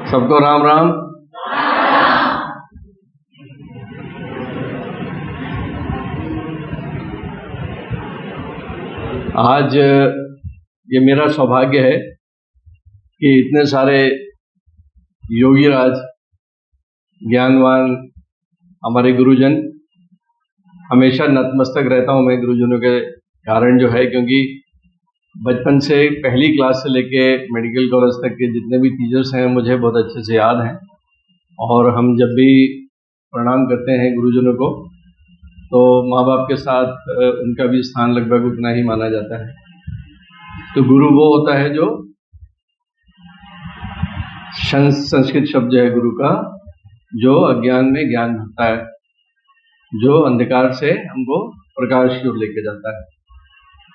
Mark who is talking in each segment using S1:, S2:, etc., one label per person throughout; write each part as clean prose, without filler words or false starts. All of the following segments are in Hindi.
S1: सबको राम राम। आज ये मेरा सौभाग्य है कि इतने सारे योगी राज, ज्ञानवान, हमारे गुरुजन, हमेशा नतमस्तक रहता हूं मैं गुरुजनों के कारण, जो है क्योंकि बचपन से पहली क्लास से लेके मेडिकल कॉलेज तक के जितने भी टीचर्स हैं मुझे बहुत अच्छे से याद हैं। और हम जब भी प्रणाम करते हैं गुरुजनों को तो माँ बाप के साथ उनका भी स्थान लगभग उतना ही माना जाता है। तो गुरु वो होता है जो संस्कृत शब्द है गुरु का, जो अज्ञान में ज्ञान भरता है, जो अंधकार से हमको प्रकाश की ओर लेके जाता है।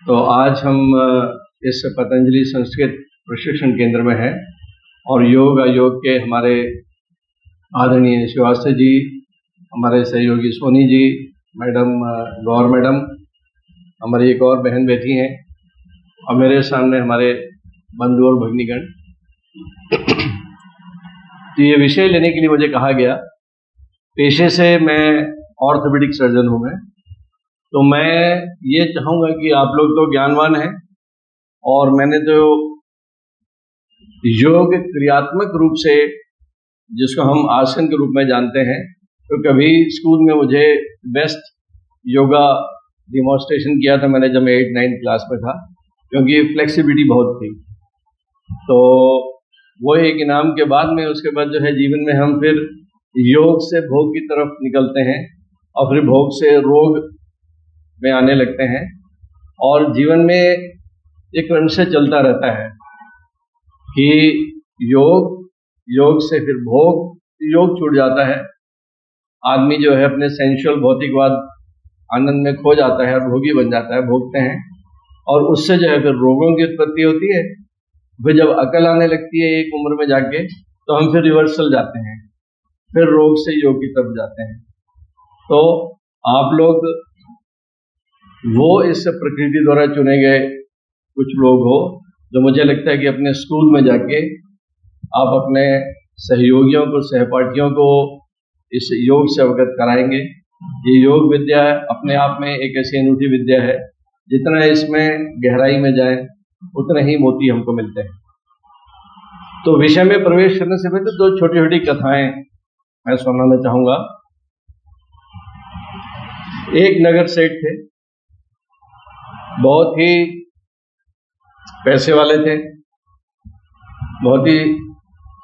S1: तो आज हम इस पतंजलि संस्कृत प्रशिक्षण केंद्र में हैं और योग अयोग के हमारे आदरणीय श्रीवास्तव जी, हमारे सहयोगी सोनी जी, मैडम गौर मैडम, हमारी एक और बहन बैठी हैं और मेरे सामने हमारे बंधु और भगिनीगण। तो ये विषय लेने के लिए मुझे कहा गया। पेशे से मैं ऑर्थोपेडिक सर्जन हूँ मैं, तो मैं ये चाहूँगा कि आप लोग तो ज्ञानवान हैं और मैंने तो योग क्रियात्मक रूप से, जिसको हम आसन के रूप में जानते हैं, तो कभी स्कूल में मुझे बेस्ट योगा डिमॉन्स्ट्रेशन किया था मैंने जब मैं 8-9 क्लास में था, क्योंकि फ्लेक्सिबिलिटी बहुत थी। तो वो एक इनाम के बाद में उसके बाद जो है जीवन में हम फिर योग से भोग की तरफ निकलते हैं और फिर भोग से रोग में आने लगते हैं और जीवन में एक क्रम से चलता रहता है कि योग से फिर भोग, योग छूट जाता है, आदमी जो है अपने सेंशुअल भौतिकवाद आनंद में खो जाता है और भोगी बन जाता है, भोगते हैं और उससे जो है फिर रोगों की उत्पत्ति होती है। फिर जब अकल आने लगती है एक उम्र में जाके, तो हम फिर रिवर्सल जाते हैं, फिर रोग से योग की तरफ जाते हैं। तो आप लोग वो इस प्रकृति द्वारा चुने गए कुछ लोग हो जो मुझे लगता है कि अपने स्कूल में जाके आप अपने सहयोगियों को, सहपाठियों को इस योग से अवगत कराएंगे। ये योग विद्या अपने आप में एक ऐसी अनूठी विद्या है, जितना इसमें गहराई में जाए उतने ही मोती हमको मिलते हैं। तो विषय में प्रवेश करने से पहले 2 छोटी छोटी कथाएं मैं सुनाना चाहूंगा। एक नगर सेठ थे, बहुत ही पैसे वाले थे, बहुत ही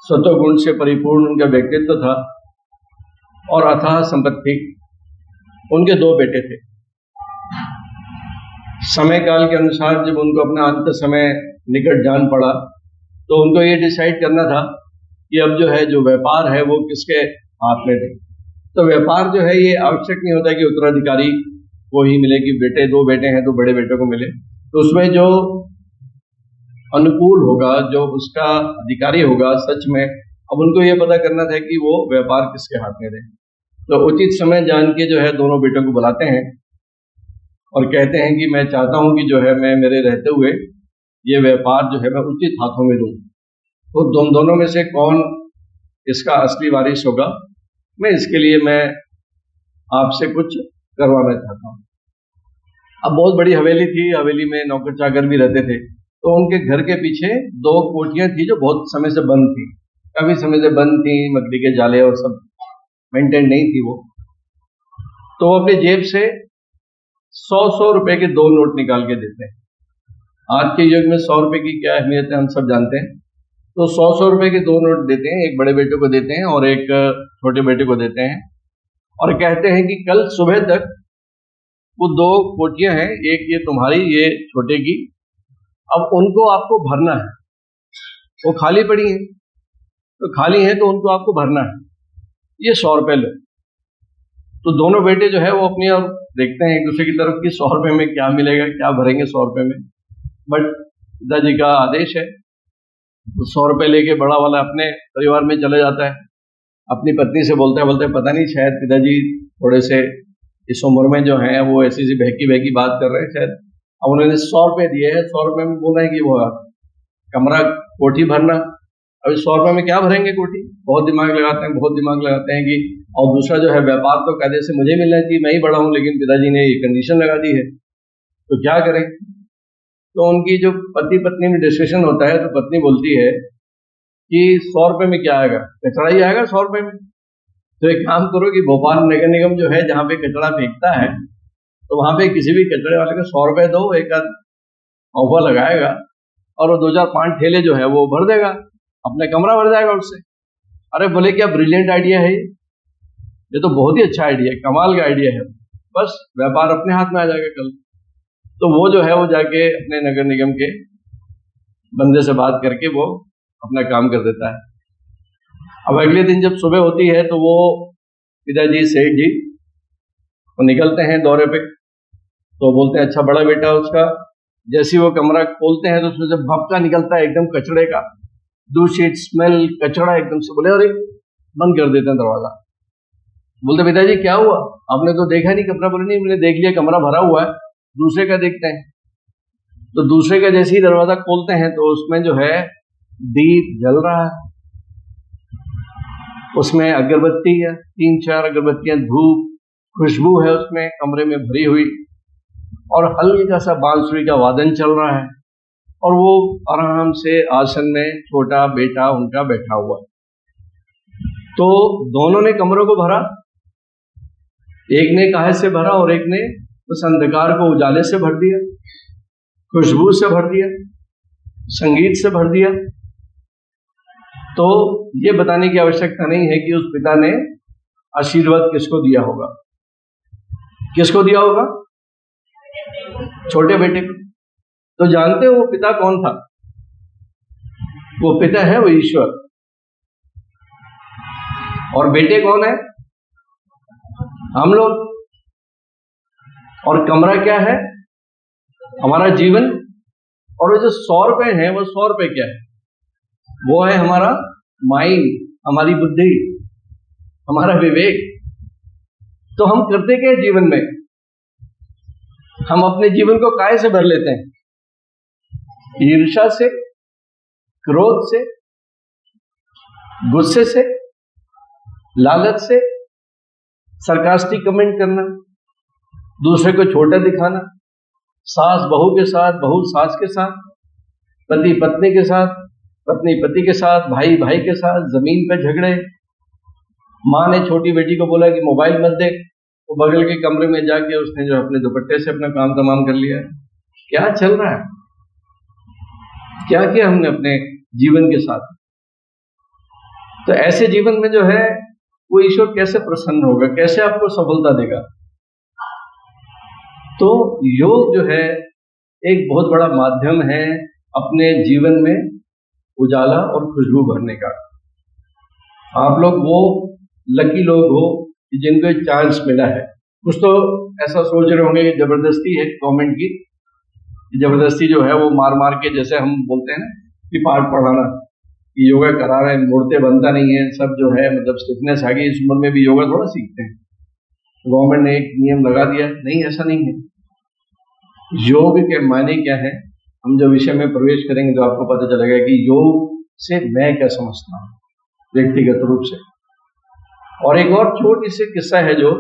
S1: सत्वगुण से परिपूर्ण उनका व्यक्तित्व था और अथाह संपत्ति। उनके 2 बेटे थे। समय काल के अनुसार जब उनको अपना अंत समय निकट जान पड़ा तो उनको ये डिसाइड करना था कि अब जो है जो व्यापार है वो किसके हाथ में दे। तो व्यापार जो है ये आवश्यक नहीं होता कि उत्तराधिकारी को ही मिले, कि बेटे 2 बेटे हैं तो बड़े बेटे को मिले। तो उसमें जो अनुकूल होगा, जो उसका अधिकारी होगा सच में, अब उनको ये पता करना था कि वो व्यापार किसके हाथ में दे। तो उचित समय जान के जो है दोनों बेटों को बुलाते हैं और कहते हैं कि मैं चाहता हूं कि जो है मैं मेरे रहते हुए ये व्यापार जो है मैं उचित हाथों में दूं। तो दोनों में से कौन इसका असली वारिस होगा, मैं इसके लिए मैं आपसे कुछ करवाना चाहता हूं। अब बहुत बड़ी हवेली थी, हवेली में नौकर चाकर भी रहते थे। तो उनके घर के पीछे 2 कोठियां थी जो बहुत समय से बंद थी, काफी समय से बंद थी, मकड़ी के जाले और सब मेंटेन नहीं थी वो। तो वो अपने जेब से 100-100 रुपए के 2 नोट निकाल के देते हैं। आज के युग में 100 रुपए की क्या अहमियत है हम सब जानते हैं। तो 100-100 रुपए के 2 नोट देते हैं, एक बड़े बेटे को देते हैं और एक छोटे बेटे को देते हैं और कहते हैं कि कल सुबह तक वो 2 कोठियां हैं, एक ये तुम्हारी, ये छोटे की, अब उनको आपको भरना है। वो खाली पड़ी हैं, तो खाली है तो उनको आपको भरना है, ये 100 रुपए लो। तो दोनों बेटे जो है वो अपनी और देखते हैं एक दूसरे की तरफ कि 100 रुपए में क्या मिलेगा, क्या भरेंगे 100 रुपए में। बट पिताजी का आदेश है, तो 100 रुपए लेके बड़ा वाला अपने परिवार में चले जाता है। अपनी पत्नी से बोलता है पता नहीं शायद पिताजी थोड़े से इस उम्र में जो है वो ऐसी बहकी बहकी बात कर रहे हैं शायद। अब उन्होंने 100 रुपए दिए हैं, 100 रुपए में बोला है कि वो कमरा कोठी भरना अब 100 रुपए में क्या भरेंगे कोठी? बहुत दिमाग लगाते हैं कि, और दूसरा जो है व्यापार तो कायदे से मुझे मिलना चाहिए, मैं ही बड़ा हूं, लेकिन पिताजी ने ये कंडीशन लगा दी है, तो क्या करें? तो उनकी जो पति पत्नी में डिस्कशन होता है तो पत्नी बोलती है कि 100 रुपए में क्या आएगा, कचरा ही आएगा 100 रुपए में। तो एक काम करो कि भोपाल नगर निगम जो है जहां पे कचरा फेंकता है, तो वहां पे किसी भी कचरे वाले को 100 रुपए दो, एक आध ऑफर लगाएगा और वो 2-4-5 ठेले जो है वो भर देगा, अपने कमरा भर जाएगा उससे। अरे बोले क्या ब्रिलियंट आइडिया है ये तो बहुत ही अच्छा आइडिया है, कमाल का आइडिया है, बस व्यापार अपने हाथ में आ जाएगा कल। तो वो जो है वो जाके अपने नगर निगम के बंदे से बात करके वो अपना काम कर देता है। अब अगले दिन जब सुबह होती है तो वो पिताजी सेठ जी वो निकलते हैं दौरे पे, तो बोलते हैं अच्छा बड़ा बेटा उसका, जैसे वो कमरा खोलते हैं तो उसमें जब भपका निकलता है एकदम कचड़े का, दूषित स्मेल कचड़ा एकदम से, बोले अरे बंद कर देते हैं दरवाजा। बोलते पिताजी क्या हुआ, आपने तो देखा नहीं कमरा? बोले नहीं मैंने देख लिया, कमरा भरा हुआ है, दूसरे का देखते हैं। तो दूसरे का जैसे ही दरवाजा खोलते हैं तो उसमें जो है दीप जल रहा है, उसमें अगरबत्ती है, 3-4 अगरबत्तियां, धूप, खुशबू है उसमें कमरे में भरी हुई, और हल्का सा बांसुरी का वादन चल रहा है, और वो आराम से आसन में छोटा बेटा उनका बैठा हुआ। तो दोनों ने कमरों को भरा, एक ने काहे से भरा और एक ने उस अंधकार को उजाले से भर दिया, खुशबू से भर दिया, संगीत से भर दिया। तो ये बताने की आवश्यकता नहीं है कि उस पिता ने आशीर्वाद किसको दिया होगा, किसको दिया होगा? छोटे बेटे को। तो जानते हो वो पिता कौन था? वो पिता है वो ईश्वर, और बेटे कौन है? हम लोग। और कमरा क्या है? हमारा जीवन। और वो जो 100 रुपए हैं वो 100 रुपए क्या है? वो है हमारा माइंड, हमारी बुद्धि, हमारा विवेक। तो हम करते क्या जीवन में? हम अपने जीवन को काहे से भर लेते हैं? ईर्ष्या से, क्रोध से, गुस्से से, लालच से, सरकास्टिक कमेंट करना, दूसरे को छोटा दिखाना, सास बहू के साथ, बहू सास के साथ, पति पत्नी के साथ, पत्नी पति के साथ, भाई भाई के साथ, जमीन पे झगड़े। माँ ने छोटी बेटी को बोला कि मोबाइल मत देख, वो बगल के कमरे में जाके उसने जो अपने दुपट्टे से अपना काम तमाम कर लिया। क्या चल रहा है? क्या किया हमने अपने जीवन के साथ? तो ऐसे जीवन में जो है वो ईश्वर कैसे प्रसन्न होगा, कैसे आपको सफलता देगा? तो योग जो है एक बहुत बड़ा माध्यम है अपने जीवन में उजाला और खुशबू भरने का। आप लोग वो लकी लोग हो कि जिनको एक चांस मिला है। कुछ तो ऐसा सोच रहे होंगे कि जबरदस्ती है गवर्नमेंट की, जबरदस्ती जो है वो मार मार के, जैसे हम बोलते हैं ना कि पाठ पढ़ाना, कि योगा करा रहे हैं, मूर्ते बनता नहीं है, सब जो है मतलब स्टिफनेस आ गई, इस उम्र में भी योगा थोड़ा सीखते हैं। गवर्नमेंट ने एक नियम लगा दिया, नहीं ऐसा नहीं है। योग के मायने क्या है, हम जो विषय में प्रवेश करेंगे तो आपको पता चलेगा कि योग से मैं क्या समझता हूँ व्यक्तिगत रूप से। और एक और छोटी सी किस्सा है जो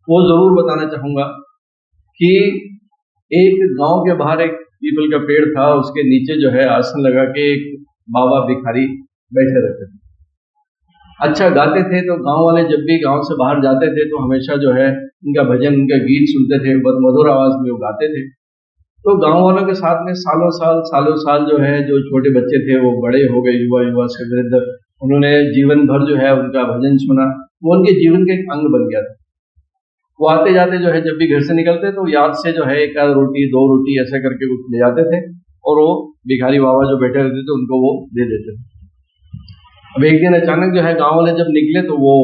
S1: वो जरूर बताना चाहूंगा कि एक गांव के बाहर एक पीपल का पेड़ था, उसके नीचे जो है आसन लगा के एक बाबा भिखारी बैठे रहते थे, अच्छा गाते थे। तो गांव वाले जब भी गांव से बाहर जाते थे तो हमेशा जो है उनका भजन, उनका गीत सुनते थे, बहुत मधुर आवाज में वो गाते थे। तो गांव वालों के साथ में सालों साल जो है जो छोटे बच्चे थे वो बड़े हो गए, युवा से वृद्ध, उन्होंने जीवन भर जो है उनका भजन सुना, वो उनके जीवन का एक अंग बन गया था। वो आते जाते जो है जब भी घर से निकलते तो याद से जो है 1 रोटी 2 रोटी ऐसे करके कुछ ले जाते थे, और वो भिखारी बाबा जो बैठे रहते थे उनको वो दे देते थे। अब एक दिन अचानक जो है गांव वाले जब निकले तो वो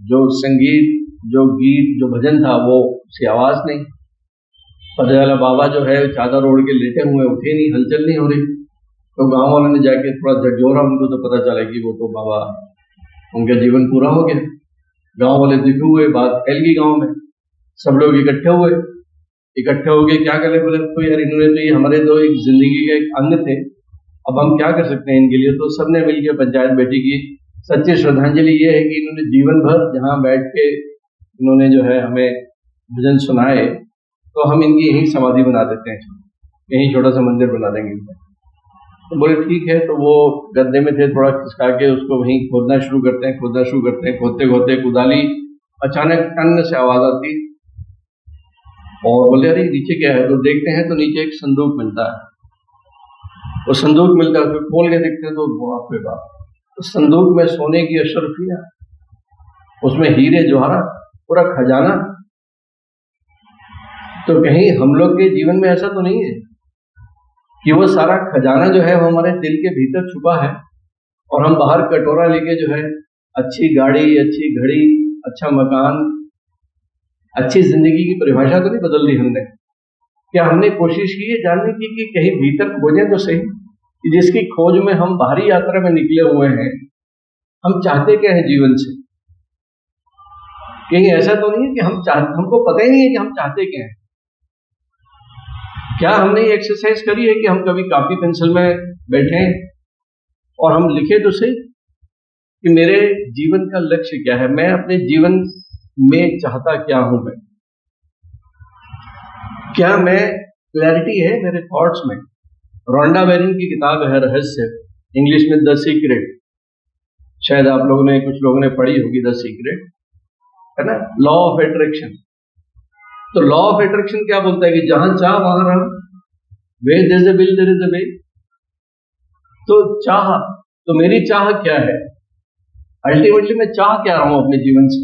S1: जो संगीत, जो गीत, जो भजन था वो उसकी आवाज नहीं। पता चला बाबा जो है चादर ओढ़ के लेटे हुए, उठे नहीं, हलचल नहीं हो रही। तो गांव वालों ने जाके थोड़ा झकझोरा उनको, तो पता चला कि वो तो बाबा उनका जीवन पूरा हो गया। गांव वाले दिखे हुए, बात फैल गई गांव में, सब लोग इकट्ठे हुए। इकट्ठे हो गए क्या करे, बोले तो यार इन्होंने तो ये हमारे तो एक जिंदगी के एक अंग थे, अब हम क्या कर सकते हैं इनके लिए? तो सबने मिलकर पंचायत बैठी की। सच्ची श्रद्धांजलि ये है कि इन्होंने जीवन भर जहाँ बैठ के इन्होंने जो है हमें भजन सुनाए, तो हम इनकी यहीं समाधि बना देते हैं, यहीं छोटा सा मंदिर बना देंगे। तो बोले ठीक है। तो वो गद्दे में थे, थोड़ा खिसका के उसको वहीं खोदना शुरू करते हैं, खोदते खोदते कुदाली, अचानक टन से आवाज आती और बोले अरे नीचे क्या है? तो देखते हैं तो नीचे एक संदूक मिलता है। वो संदूक मिलता है, तो खोल के देखते हैं तो बाप रे बाप, तो संदूक में सोने की अशरफियां, उसमें हीरे जवाहरात, पूरा खजाना। तो कहीं हम लोग के जीवन में ऐसा तो नहीं है कि वो सारा खजाना जो है वो हमारे दिल के भीतर छुपा है और हम बाहर कटोरा लेके जो है अच्छी गाड़ी, अच्छी घड़ी, अच्छा मकान, अच्छी जिंदगी की परिभाषा तो नहीं बदल दी हमने? क्या हमने कोशिश की है जानने की कि कहीं भीतर खोजें तो सही, कि जिसकी खोज में हम बाहरी यात्रा में निकले हुए हैं, हम चाहते क्या है जीवन से? कहीं ऐसा तो नहीं है कि हमको पता ही नहीं है कि हम चाहते क्या है? क्या हमने ये एक्सरसाइज करी है कि हम कभी कॉपी पेंसिल में बैठे और हम लिखे तो सही कि मेरे जीवन का लक्ष्य क्या है, मैं अपने जीवन में चाहता क्या हूं, मैं क्या, मैं क्लैरिटी है मेरे थॉट्स में? रोंडा बैरिन की किताब है रहस्य, इंग्लिश में द सीक्रेट, शायद आप लोगों ने, कुछ लोगों ने पढ़ी होगी द सीक्रेट, है ना? Law of attraction. तो लॉ ऑफ अट्रैक्शन क्या बोलता है कि जहां चाह वहां रह, where there is a will there is a way. तो चाह, तो मेरी चाह क्या है? अल्टीमेटली मैं चाह क्या रहा हूं अपने जीवन से?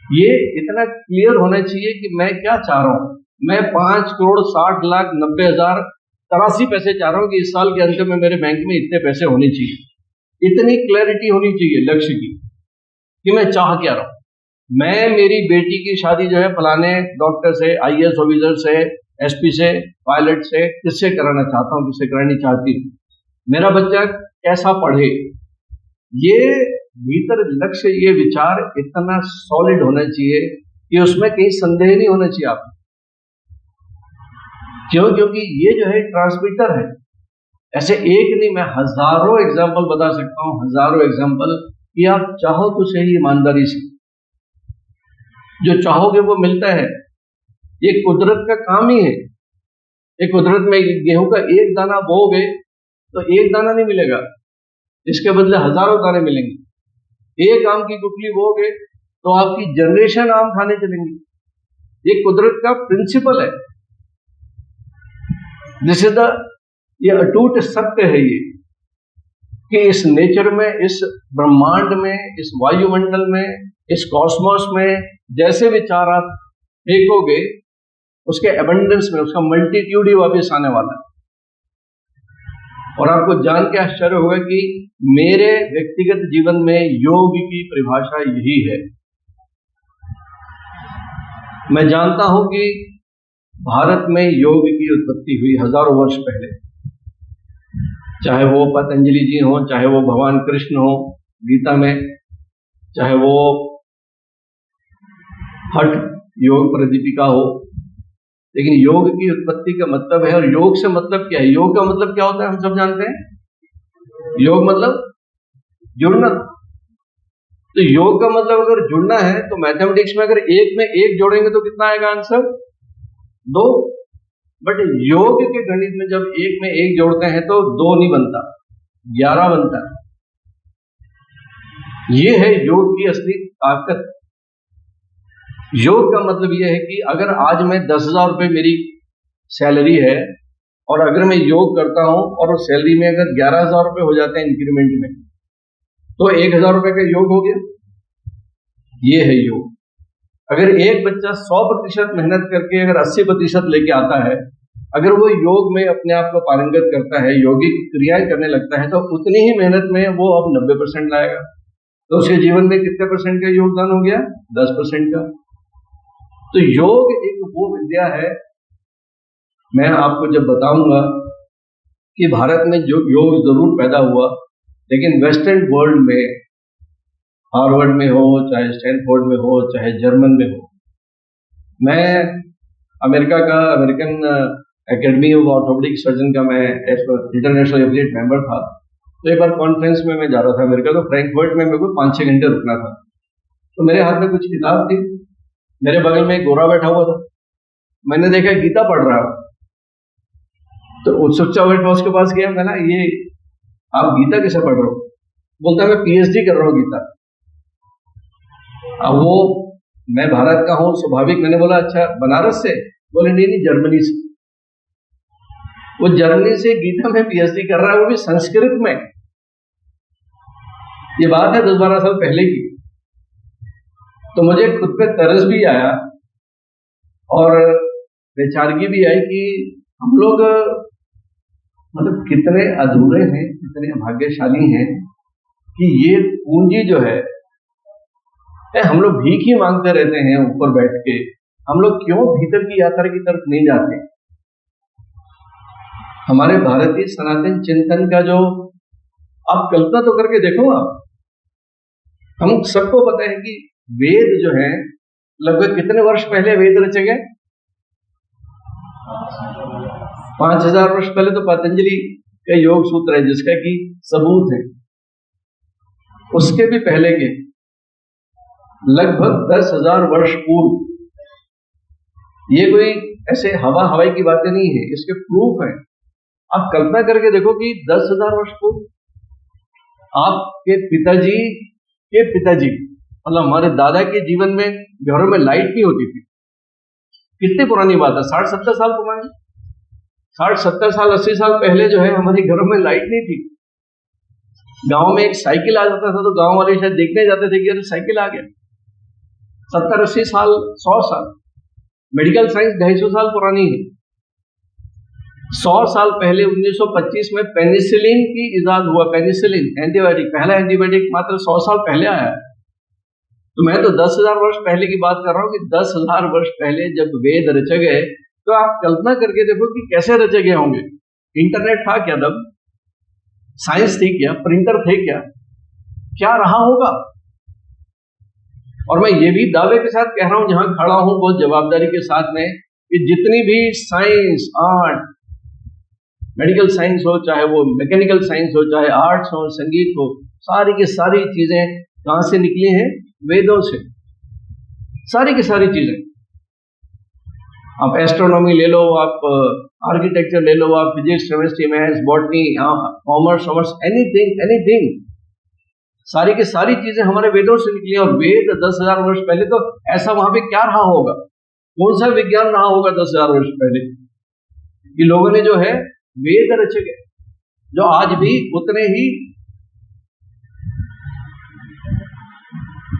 S1: ये इतना क्लियर होना चाहिए कि मैं क्या चाह रहा हूं। मैं 5,60,90,083 पैसे चाह रहा हूं कि इस साल के अंत में मेरे बैंक में इतने पैसे होने चाहिए। इतनी क्लैरिटी होनी चाहिए लक्ष्य की कि मैं चाह क्या रहा हूं। मैं मेरी बेटी की शादी जो है फलाने डॉक्टर से, आईएएस ऑफिसर से, एसपी से, पायलट से, किससे कराना चाहता हूं, किससे करानी चाहती हूं। मेरा बच्चा कैसा पढ़े, ये भीतर लक्ष्य, ये विचार इतना सॉलिड होना चाहिए कि उसमें कहीं संदेह नहीं होना चाहिए आपको। क्यों? क्योंकि ये जो है ट्रांसमीटर है। ऐसे एक नहीं, मैं हजारों एग्जाम्पल बता सकता हूं, हजारों एग्जाम्पल, कि आप चाहो तो सही ईमानदारी से, जो चाहोगे वो मिलता है। ये कुदरत का काम ही है। ये कुदरत में गेहूं का एक दाना बोओगे तो एक दाना नहीं मिलेगा, इसके बदले हजारों दाने मिलेंगे। एक आम की गुठली बोओगे तो आपकी जनरेशन आम खाने चलेंगी। ये कुदरत का प्रिंसिपल है। दिस इज द, ये अटूट सत्य है ये, कि इस नेचर में, इस ब्रह्मांड में, इस वायुमंडल में, इस कॉस्मोस में जैसे विचार आप फेंकोगे, उसके एबंडेंस में उसका मल्टीट्यूड ही वापस आने वाला है। और आपको जान के आश्चर्य होगा कि मेरे व्यक्तिगत जीवन में योग की परिभाषा यही है। मैं जानता हूं कि भारत में योग की उत्पत्ति हुई हजारों वर्ष पहले, चाहे वो पतंजलि जी हो, चाहे वो भगवान कृष्ण हो गीता में, चाहे वो हठ योग प्रदीपिका हो। लेकिन योग की उत्पत्ति का मतलब है, और योग से मतलब क्या है? योग का मतलब क्या होता है हम सब जानते हैं। योग मतलब जुड़ना। तो योग का मतलब अगर जुड़ना है तो मैथमेटिक्स में अगर एक में एक जोड़ेंगे तो कितना आएगा आंसर? 2। बट योग के गणित में जब एक में एक जोड़ते हैं तो 2 नहीं बनता, 11 बनता है। ये है योग की असली ताकत। योग का मतलब यह है कि अगर आज मैं 10,000 रुपए मेरी सैलरी है, और अगर मैं योग करता हूं और उस सैलरी में अगर 11,000 रुपए हो जाते हैं इंक्रीमेंट में, तो 1,000 रुपए का योग हो गया। ये है योग। अगर एक बच्चा 100% मेहनत करके अगर 80% लेके आता है, अगर वो योग में अपने आप को पारंगत करता है, योगिक क्रियाएं करने लगता है, तो उतनी ही मेहनत में वो अब 90% लाएगा। तो उसके जीवन में कितने परसेंट का योगदान हो गया? 10% का। तो योग एक वो विद्या है, मैं आपको जब बताऊंगा कि भारत में जो योग जरूर पैदा हुआ, लेकिन वेस्टर्न वर्ल्ड में, हार्वर्ड में हो, चाहे स्टैनफोर्ड में हो, चाहे जर्मन में हो, मैं American academy of orthopaedic surgeon का मैं इंटरनेशनल एफिलिएट मेंबर था। तो एक बार कॉन्फ्रेंस में मैं जा रहा था अमेरिका, तो फ्रैंकफर्ट में मेरे को 5-6 घंटे रुकना था। तो मेरे हाथ में कुछ किताब थी, मेरे बगल में एक गोरा बैठा हुआ था, मैंने देखा गीता पढ़ रहा है। तो उत्सुकता मैं उसके पास गया, मैंने ये आप गीता कैसे पढ़ रहे हो? बोलता मैं पीएचडी कर रहा हूँ गीता। अब वो मैं भारत का हूं स्वाभाविक, मैंने बोला अच्छा बनारस से? बोले नहीं जर्मनी से। वो जर्मनी से गीता में पीएचडी कर रहा है, वो भी संस्कृत में। ये बात है 10-12 साल पहले की। तो मुझे खुद पे तरस भी आया और बेचारगी भी आई कि हम लोग मतलब कितने अधूरे हैं, कितने भाग्यशाली हैं कि ये पूंजी जो है, हम लोग भीख ही मांगते रहते हैं ऊपर बैठ के। हम लोग क्यों भीतर की यात्रा की तरफ नहीं जाते? हमारे भारतीय सनातन चिंतन का जो आप कल्पना तो करके देखो, आप हम सबको पता है कि वेद जो है लगभग कितने वर्ष पहले वेद रचे गए? 5000 वर्ष पहले तो पतंजलि का योग सूत्र है जिसका कि सबूत है। उसके भी पहले के लगभग 10,000 वर्ष पूर्व, ये कोई ऐसे हवाई की बातें नहीं है, इसके प्रूफ है। आप कल्पना करके देखो कि 10,000 वर्ष पूर्व आपके पिताजी के पिताजी, मतलब हमारे दादा के जीवन में घरों में लाइट नहीं होती थी। कितनी पुरानी बात है, 60-70 साल पुरानी, 60-70 साल 80 साल पहले जो है हमारे घरों में लाइट नहीं थी। गांव में एक साइकिल आ जाता था तो गांव वाले शायद देखने जाते थे कि अरे साइकिल आ गया। 70-80 साल 100 साल, मेडिकल साइंस 250 साल पुरानी है। 100 साल पहले 1925 में पेनिसिलिन की इजाद हुआ। पेनिसिलिन एंटीबायोटिक, पहला एंटीबायोटिक मात्र 100 साल पहले आया। तो मैं तो 10,000 वर्ष पहले की बात कर रहा हूं कि 10,000 वर्ष पहले जब वेद रचे गए, तो आप कल्पना करके देखो कि कैसे रचे गए होंगे। इंटरनेट था क्या तब? साइंस थी क्या? प्रिंटर थे क्या रहा होगा? और मैं ये भी दावे के साथ कह रहा हूं, जहां खड़ा हूं बहुत जवाबदारी के साथ में, कि जितनी भी साइंस, आर्ट, मेडिकल साइंस हो, चाहे वो मैकेनिकल साइंस हो, चाहे आर्ट्स हो, संगीत हो, सारी की सारी चीजें कहां से निकली हैं? वेदों से। सारी की सारी चीजें, आप एस्ट्रोनॉमी ले लो, आप आर्किटेक्चर ले लो, आप physics, chemistry, maths, botany, commerce, anything, सारी की सारी चीजें हमारे वेदों से निकली। और वेद 10,000 वर्ष पहले, तो ऐसा वहां पे क्या रहा होगा? कौन सा विज्ञान रहा होगा 10,000 वर्ष पहले कि लोगों ने जो है वेद रचे गए, जो आज भी उतने ही,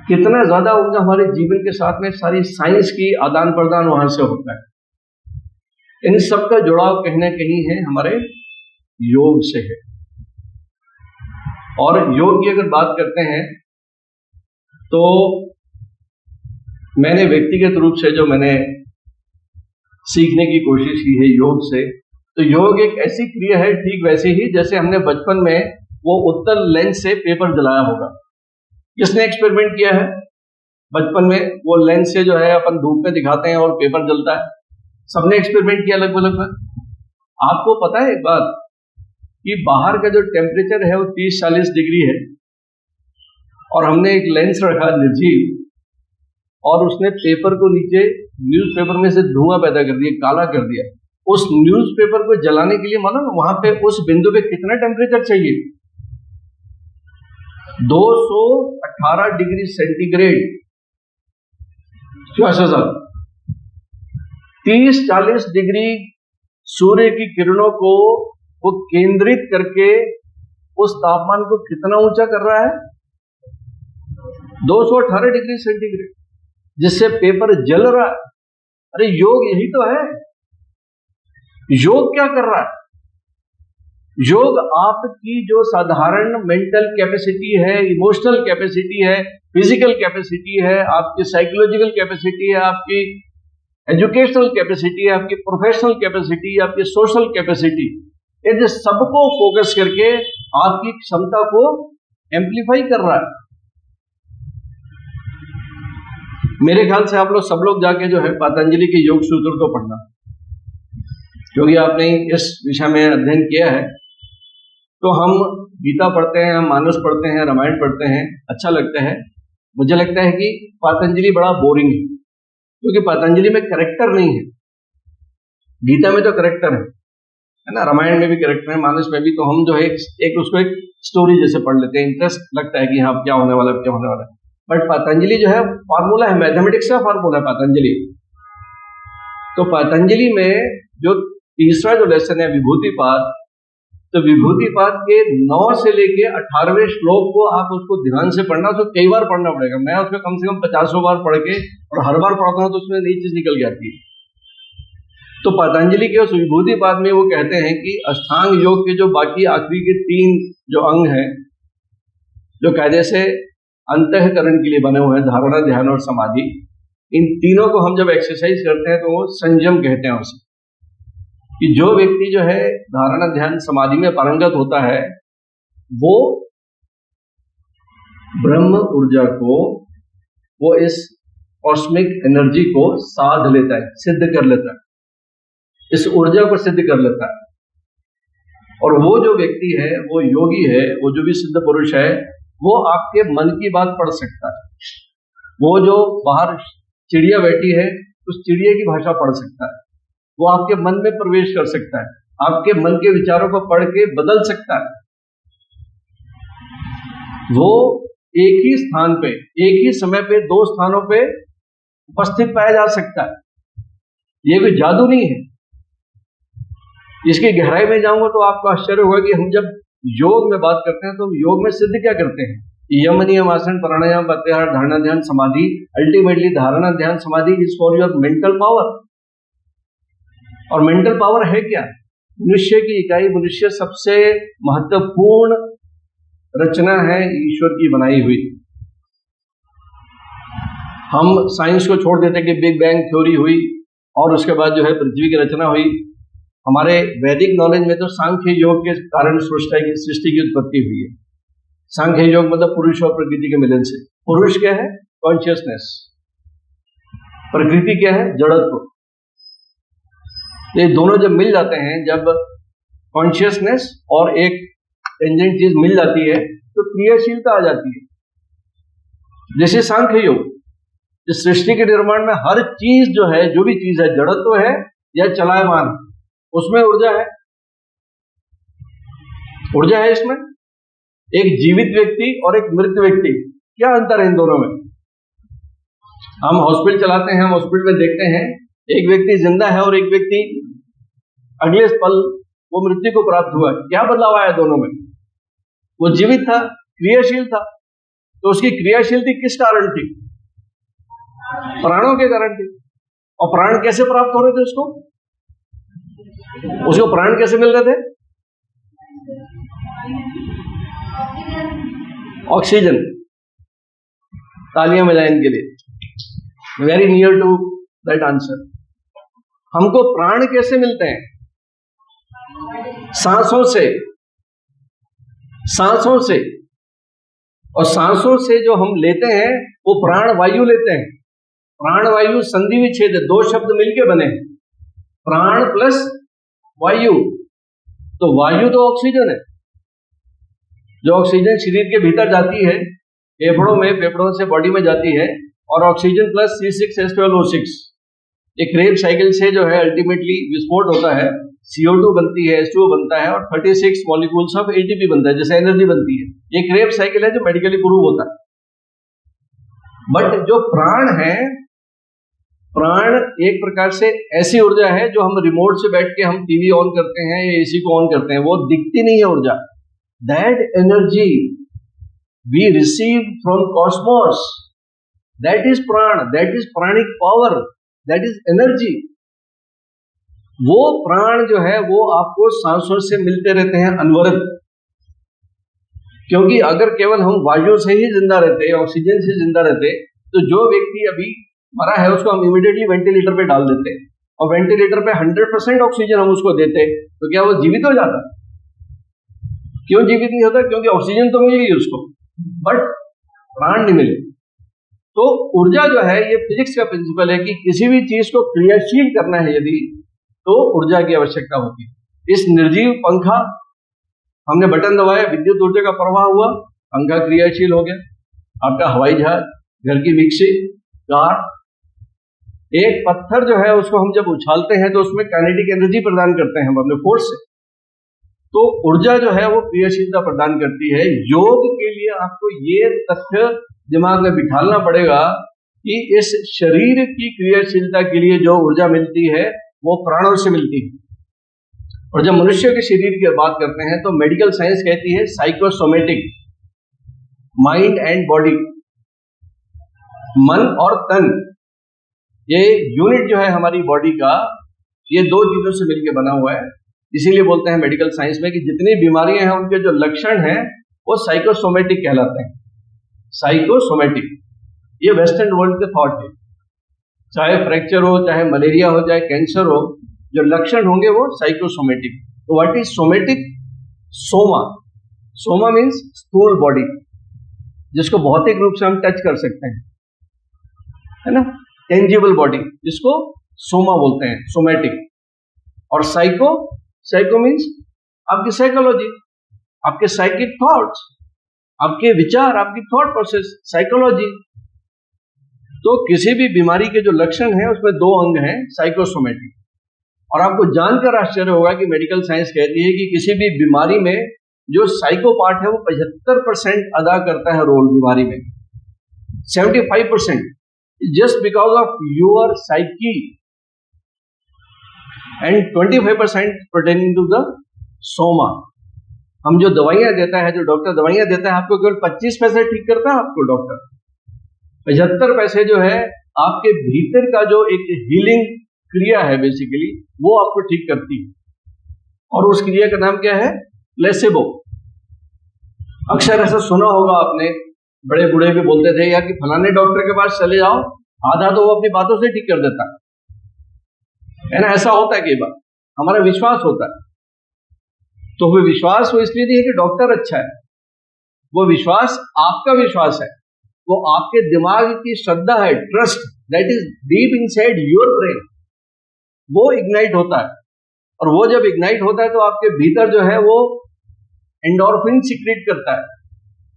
S1: कितना ज्यादा उनका हमारे जीवन के साथ में सारी साइंस की आदान प्रदान वहां से होता है। इन सब का जुड़ाव कहीं ना कहीं है हमारे योग से है। और योग की अगर बात करते हैं तो मैंने व्यक्तिगत रूप से जो मैंने सीखने की कोशिश की है योग से, तो योग एक ऐसी क्रिया है ठीक वैसे ही जैसे हमने बचपन में वो उत्तल लेंस से पेपर जलाया होगा। किसने एक्सपेरिमेंट किया है बचपन में? वो लेंस से जो है अपन धूप में दिखाते हैं और पेपर जलता है। सबने एक्सपेरिमेंट किया लगभग। आपको पता है एक बात कि बाहर का जो टेम्परेचर है वो 30-40 डिग्री है, और हमने एक लेंस रखा निर्जीव, और उसने पेपर को नीचे न्यूज़पेपर में से धुआं पैदा कर दिया, काला कर दिया। उस न्यूज़पेपर को जलाने के लिए मालूम वहां पे उस बिंदु पे कितना टेम्परेचर चाहिए? 218 डिग्री सेंटीग्रेड। 30-40 डिग्री सूर्य की किरणों को वो केंद्रित करके उस तापमान को कितना ऊंचा कर रहा है? 218 डिग्री सेंटीग्रेड, जिससे पेपर जल रहा है। अरे योग यही तो है। योग क्या कर रहा है? योग आपकी जो साधारण मेंटल कैपेसिटी है, इमोशनल कैपेसिटी है, फिजिकल कैपेसिटी है, आपकी साइकोलॉजिकल कैपेसिटी है, आपकी एजुकेशनल कैपेसिटी है, आपकी प्रोफेशनल कैपेसिटी, आपकी सोशल कैपेसिटी, ये सबको फोकस करके आपकी क्षमता को एम्पलीफाई कर रहा है। मेरे ख्याल से आप लोग सब लोग जाके जो है पतंजलि के योग सूत्र को पढ़ना। क्योंकि आपने इस विषय में अध्ययन किया है, तो हम गीता पढ़ते हैं, हम मानस पढ़ते हैं, रामायण पढ़ते हैं, अच्छा लगता है। मुझे लगता है कि पतंजलि बड़ा बोरिंग है, क्योंकि पतंजलि में कैरेक्टर नहीं है। गीता में तो कैरेक्टर है ना, रामायण में भी कैरेक्टर है, मानस में भी। तो हम जो है एक उसको एक स्टोरी जैसे पढ़ लेते हैं, इंटरेस्ट लगता है कि हाँ क्या होने वाला है, क्या होने वाला है। बट पतंजलि जो है फॉर्मूला है, मैथमेटिक्स का फॉर्मूला है पतंजलि। तो पतंजलि में जो तीसरा जो लेसन है विभूतिपाद, तो विभूतिपाद के 9 से लेके 18वें श्लोक को आप उसको ध्यान से पढ़ना, उसको कई बार पढ़ना पड़ेगा। मैं उसको कम से कम 50 बार पढ़ के, और हर बार पढ़ता हूं तो उसमें नई चीज निकल जाती है। तो पतंजलि के उस विभूतिपाद में वो कहते हैं कि अष्टांग योग के जो बाकी आखिरी के 3 जो अंग हैं, जो कायदे से अंतःकरण के लिए बने हुए हैं, धारणा, ध्यान और समाधि, इन तीनों को हम जब एक्सरसाइज करते हैं तो वो संयम कहते हैं उसे। कि जो व्यक्ति जो है धारणा, ध्यान, समाधि में पारंगत होता है, वो ब्रह्म ऊर्जा को, वो इस कॉस्मिक एनर्जी को साध लेता है, सिद्ध कर लेता है, इस ऊर्जा को सिद्ध कर लेता है। और वो जो व्यक्ति है, वो योगी है, वो जो भी सिद्ध पुरुष है, वो आपके मन की बात पढ़ सकता है। वो जो बाहर चिड़िया बैठी है, उस चिड़िया की भाषा पढ़ सकता है। वो आपके मन में प्रवेश कर सकता है, आपके मन के विचारों को पढ़ के बदल सकता है। वो एक ही स्थान पे, एक ही समय पे 2 स्थानों पे उपस्थित पाया जा सकता है। ये कोई जादू नहीं है। इसकी गहराई में जाऊंगा तो आपको आश्चर्य होगा कि हम जब योग में बात करते हैं तो योग में सिद्ध क्या करते हैं। यम, नियम, आसन, प्राणायाम, प्रत्याहार, धारणा, ध्यान, समाधि। अल्टीमेटली धारणा, ध्यान, समाधि is for your mental power. और मेंटल पावर है क्या? मनुष्य की इकाई, मनुष्य सबसे महत्वपूर्ण रचना है ईश्वर की बनाई हुई। हम साइंस को छोड़ देते कि बिग बैंग थ्योरी हुई और उसके बाद जो है पृथ्वी की रचना हुई। हमारे वैदिक नॉलेज में तो सांख्य योग के कारण सृष्टि की उत्पत्ति हुई है। सांख्य योग मतलब पुरुष और प्रकृति के मिलन से। पुरुष क्या है? कॉन्शियसनेस। प्रकृति क्या है? जड़त्व। ये दोनों जब मिल जाते हैं, जब कॉन्शियसनेस और एक टेंजेंट चीज मिल जाती है तो क्रियाशीलता आ जाती है। जैसे सांख्य योग, इस सृष्टि के निर्माण में हर चीज जो है, जो भी चीज है, जड़त्व है या चलायमान, उसमें ऊर्जा है। ऊर्जा है इसमें। एक जीवित व्यक्ति और एक मृत व्यक्ति, क्या अंतर है इन दोनों में? हम हॉस्पिटल चलाते हैं, हम हॉस्पिटल में देखते हैं एक व्यक्ति जिंदा है और एक व्यक्ति अगले पल वो मृत्यु को प्राप्त हुआ है। क्या बदलाव आया दोनों में? वो जीवित था, क्रियाशील था, तो उसकी क्रियाशीलता किस कारण थी? प्राणों के कारण थी। और प्राण कैसे प्राप्त हो रहे थे उसको प्राण कैसे मिल रहे थे? ऑक्सीजन। तालियां मिलाएं इनके लिए, very near to that answer. हमको प्राण कैसे मिलते हैं? सांसों से। सांसों से। और सांसों से जो हम लेते हैं वो प्राण वायु लेते हैं। प्राण वायु संधि विच्छेद, 2 शब्द मिलके बने, प्राण प्लस वायु। तो वायु तो ऑक्सीजन है, जो ऑक्सीजन शरीर के भीतर जाती है, फेफड़ों में, फेफड़ों से बॉडी में जाती है, और ऑक्सीजन प्लस C6H12O6 एक क्रेब साइकिल से जो है अल्टीमेटली विस्फोट होता है, CO2 बनती है, H2O बनता है, और 36 मॉलिक्यूल्स ऑफ ATP बनता है, जैसे एनर्जी बनती है। ये क्रेब साइकिल है जो मेडिकली प्रूव होता है। बट जो प्राण है, प्राण एक प्रकार से ऐसी ऊर्जा है जो हम रिमोट से बैठ के हम टीवी ऑन करते हैं या एसी को ऑन करते हैं, वो दिखती नहीं है ऊर्जा। That energy we receive from cosmos, that is prana, that is pranic power, that is energy. वो प्राण जो है वो आपको सांसों से मिलते रहते हैं अनवरत। क्योंकि अगर केवल हम वायु से ही जिंदा रहते, ऑक्सीजन से जिंदा रहते, तो जो व्यक्ति अभी मरा है उसको हम इमीडिएटली वेंटिलेटर पे डाल देते, और वेंटिलेटर पे 100% ऑक्सीजन हम उसको देते, तो क्या वो जीवित हो जाता? क्यों जीवित नहीं होता? क्योंकि ऑक्सीजन तो मिल गई उसको, बट प्राण नहीं मिले। तो ऊर्जा जो है, ये फिजिक्स का प्रिंसिपल है कि किसी भी चीज को क्रियाशील करना है यदि, तो ऊर्जा की आवश्यकता होती है। इस निर्जीव पंखा, हमने बटन दबाया, विद्युत ऊर्जा का प्रवाह हुआ, पंखा क्रियाशील हो गया। आपका हवाई जहाज, घर की मिक्सी, कार, एक पत्थर जो है उसको हम जब उछालते हैं तो उसमें काइनेटिक एनर्जी प्रदान करते हैं हम अपने फोर्स से। तो ऊर्जा जो है वो क्रियाशीलता प्रदान करती है। योग के लिए आपको ये तथ्य दिमाग में बिठाना पड़ेगा कि इस शरीर की क्रियाशीलता के लिए जो ऊर्जा मिलती है वो प्राणों से मिलती है। और जब मनुष्य के शरीर की बात करते हैं तो मेडिकल साइंस कहती है साइकोसोमेटिक, माइंड एंड बॉडी, मन और तन, ये यूनिट जो है हमारी बॉडी का, ये दो चीजों से मिलकर बना हुआ है। इसीलिए बोलते हैं मेडिकल साइंस में कि जितनी बीमारियां हैं उनके जो लक्षण हैं वो साइकोसोमेटिक कहलाते हैं। साइकोसोमेटिक, ये वेस्टर्न वर्ल्ड के थॉट है। चाहे फ्रैक्चर हो, चाहे मलेरिया हो, चाहे कैंसर हो, जो लक्षण होंगे वो साइकोसोमेटिक। तो what is somatic? Soma, Soma means स्थूल बॉडी, जिसको भौतिक रूप से हम टच कर सकते हैं, है ना, टेंजिबल बॉडी, जिसको सोमा बोलते हैं, सोमेटिक। और साइको, साइको मीन्स आपकी साइकोलॉजी, आपके साइकिक थॉट्स, आपके विचार, आपकी थॉट प्रोसेस, साइकोलॉजी। तो किसी भी बीमारी के जो लक्षण हैं उसमें दो अंग हैं, साइकोसोमेटिक। और आपको जानकर आश्चर्य होगा कि मेडिकल साइंस कहती है कि किसी भी बीमारी में जो साइको पार्ट है वो 75% अदा करता है रोल बीमारी में, 75%, just because of your psyche, and 25% pertaining to the soma। हम जो दवाइयां देता है, जो डॉक्टर दवाइयां देता है, आपको केवल 25 पैसे ठीक करता है आपको डॉक्टर। 75 पैसे जो है आपके भीतर का जो एक हीलिंग क्रिया है बेसिकली, वो आपको ठीक करती है। और उस क्रिया का नाम क्या है? प्लेसेबो। अक्सर ऐसा सुना होगा आपने, बड़े बूढ़े भी बोलते थे यार कि फलाने डॉक्टर के पास चले जाओ, आधा तो वो अपनी बातों से ठीक कर देता है ना। ऐसा होता है कई बार, हमारा विश्वास होता है। तो वो विश्वास वो इसलिए नहीं है कि डॉक्टर अच्छा है, वो विश्वास आपका विश्वास है, वो आपके दिमाग की श्रद्धा है, trust that is deep inside your brain, वो इग्नाइट होता है। और वो जब इग्नाइट होता है तो आपके भीतर जो है वो एंडोर्फिन सीक्रेट करता है,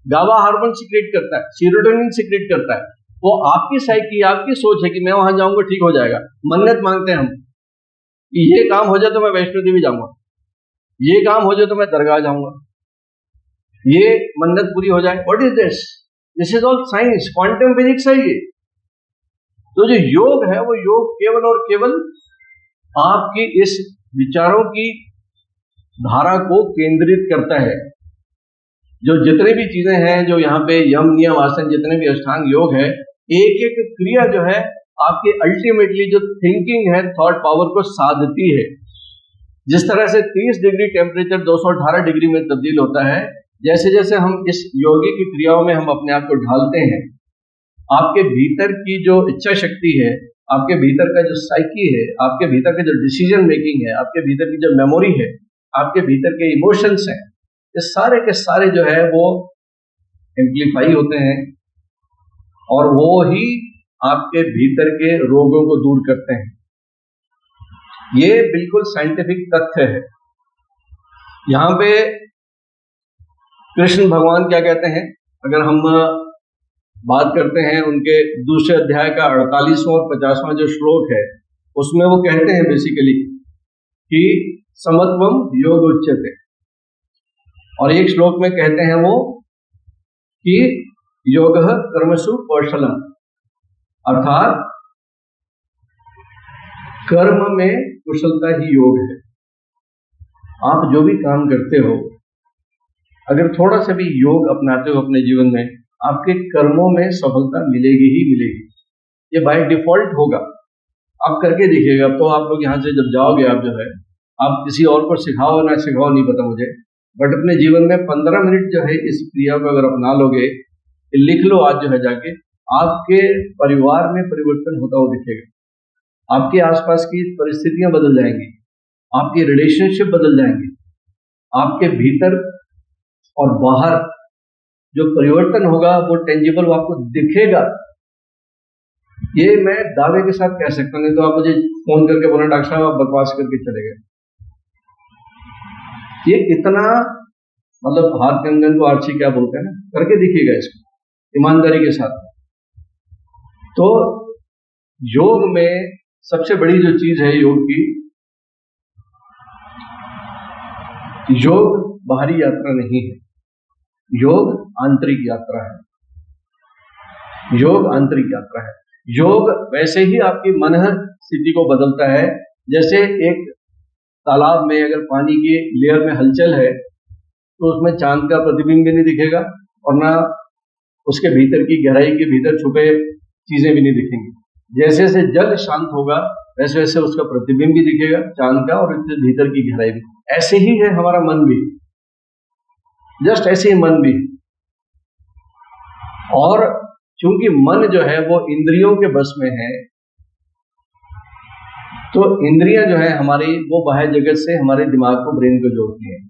S1: गाबा हार्मोन सीक्रेट करता है, सीरोटोनिन सीक्रेट करता है। वो आपकी साइकी, आपकी सोच है कि मैं वहां जाऊंगा ठीक हो जाएगा। मन्नत मांगते हैं हम कि ये काम हो जाए तो मैं वैष्णो देवी जाऊंगा, ये काम हो जाए तो मैं दरगाह जाऊंगा, ये मन्नत पूरी हो जाए। What is this? This is all science, quantum physics है ये। तो जो योग है वो योग केवल और केवल आपकी इस विचारों की धारा को केंद्रित करता है। जो जितने भी चीजें हैं, जो यहाँ पे यम नियम आसन, जितने भी अष्टांग योग है, एक एक क्रिया जो है आपकी अल्टीमेटली जो थिंकिंग है, थॉट पावर को साधती है। जिस तरह से 30 डिग्री टेम्परेचर 218 डिग्री में तब्दील होता है, जैसे जैसे हम इस योगी की क्रियाओं में हम अपने आप को ढालते हैं, आपके भीतर की जो इच्छा शक्ति है, आपके भीतर का जो साइकी है, आपके भीतर का जो डिसीजन मेकिंग है, आपके भीतर की जो मेमोरी है, आपके भीतर के इमोशंस हैं, ये सारे के सारे जो है वो एम्प्लीफाई होते हैं और वो ही आपके भीतर के रोगों को दूर करते हैं। ये बिल्कुल साइंटिफिक तथ्य है। यहां पे कृष्ण भगवान क्या कहते हैं, अगर हम बात करते हैं उनके दूसरे अध्याय का 48वां और 50वां जो श्लोक है, उसमें वो कहते हैं बेसिकली कि समत्वम योग उच्यते। और एक श्लोक में कहते हैं वो कि योगः कर्मसु कौशलम, अर्थात कर्म में कुशलता ही योग है। आप जो भी काम करते हो, अगर थोड़ा सा भी योग अपनाते हो अपने जीवन में, आपके कर्मों में सफलता मिलेगी ही मिलेगी। ये बाय डिफॉल्ट होगा, आप करके देखिएगा। अब तो आप लोग यहाँ से जब जाओगे, आप जो है, आप किसी और को सिखाओ ना सिखाओ नहीं पता मुझे, बट अपने जीवन में 15 मिनट जो है इस क्रिया को अगर अपना लोगे, लिख लो आज जो है जाके, आपके परिवार में परिवर्तन होता हुआ दिखेगा। आपके आसपास की परिस्थितियां बदल जाएंगी, आपके रिलेशनशिप बदल जाएंगे, आपके भीतर और बाहर जो परिवर्तन होगा वो टेंजिबल आपको दिखेगा। ये मैं दावे के साथ कह सकता हूं, नहीं तो आप मुझे फोन करके बोले डॉक्टर साहब आप बकवास करके चले गए। ये कितना मतलब हाथ कंगन को आर्ची क्या बोलते हैं ना, करके दिखिएगा इसको ईमानदारी के साथ। तो योग में सबसे बड़ी जो चीज है योग की, योग बाहरी यात्रा नहीं है, योग आंतरिक यात्रा है। योग आंतरिक यात्रा है। योग वैसे ही आपकी मन स्थिति को बदलता है, जैसे एक तालाब में अगर पानी की लेयर में हलचल है तो उसमें चांद का प्रतिबिंब भी नहीं दिखेगा और ना उसके भीतर की गहराई के भीतर छुपे चीजें भी नहीं दिखेंगी। जैसे जैसे जल शांत होगा वैसे वैसे उसका प्रतिबिंब भी दिखेगा चांद का और इसके भीतर की गहराई भी। ऐसे ही है हमारा मन भी, जस्ट ऐसे ही मन भी। और चूंकि मन जो है वो इंद्रियों के बस में है, तो इंद्रियां जो है हमारी वो बाह्य जगत से हमारे दिमाग को, ब्रेन को जोड़ती हैं।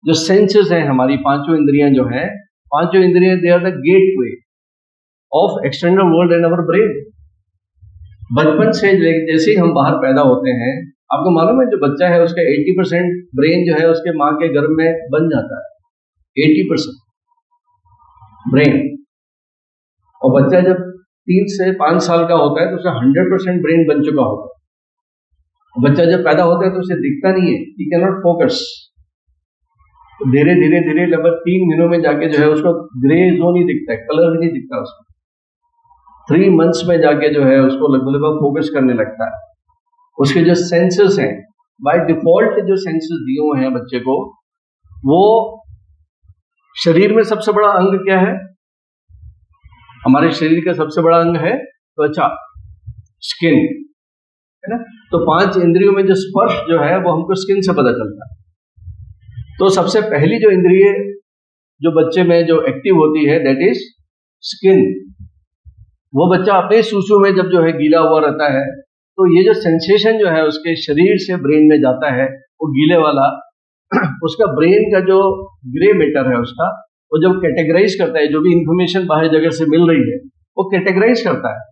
S1: जो सेंसेस हैं हमारी पांचों इंद्रियां जो हैं, पांचों इंद्रियां they are the gateway of external world in our brain. बचपन से जैसे ही हम बाहर पैदा होते हैं, आपको मालूम है जो बच्चा है उसका 80% ब्रेन जो है उसके माँ के गर्भ में बन जाता है, 80% ब्रेन। और बच्चा जब 3 से 5 साल का होता है तो उसका 100% ब्रेन बन चुका होता है। बच्चा जब पैदा होता है तो उसे दिखता नहीं है, ही कैन नॉट फोकस। धीरे धीरे धीरे लगभग 3 महीनों में जाके जो है उसको ग्रे जोन ही दिखता है, कलर भी नहीं दिखता उसको। 3 मंथ्स में जाके जो है उसको लगभग फोकस करने लगता है। उसके जो सेंसेस हैं, बाय डिफॉल्ट जो सेंसेस दिए हुए हैं बच्चे को, वो शरीर में सबसे बड़ा अंग क्या है? हमारे शरीर का सबसे बड़ा अंग है त्वचा, स्किन, है ना। तो 5 इंद्रियों में जो स्पर्श जो है वो हमको स्किन से पता चलता है। तो सबसे पहली जो इंद्रिय जो बच्चे में जो एक्टिव होती है दैट इज स्किन। वो बच्चा अपने सूसू में जब जो है गीला हुआ रहता है तो ये जो सेंसेशन जो है उसके शरीर से ब्रेन में जाता है, वो गीले वाला उसका ब्रेन का जो ग्रे मैटर है उसका, वो जब कैटेगराइज करता है, जो भी इंफॉर्मेशन बाहर जगह से मिल रही है वो कैटेगराइज करता है।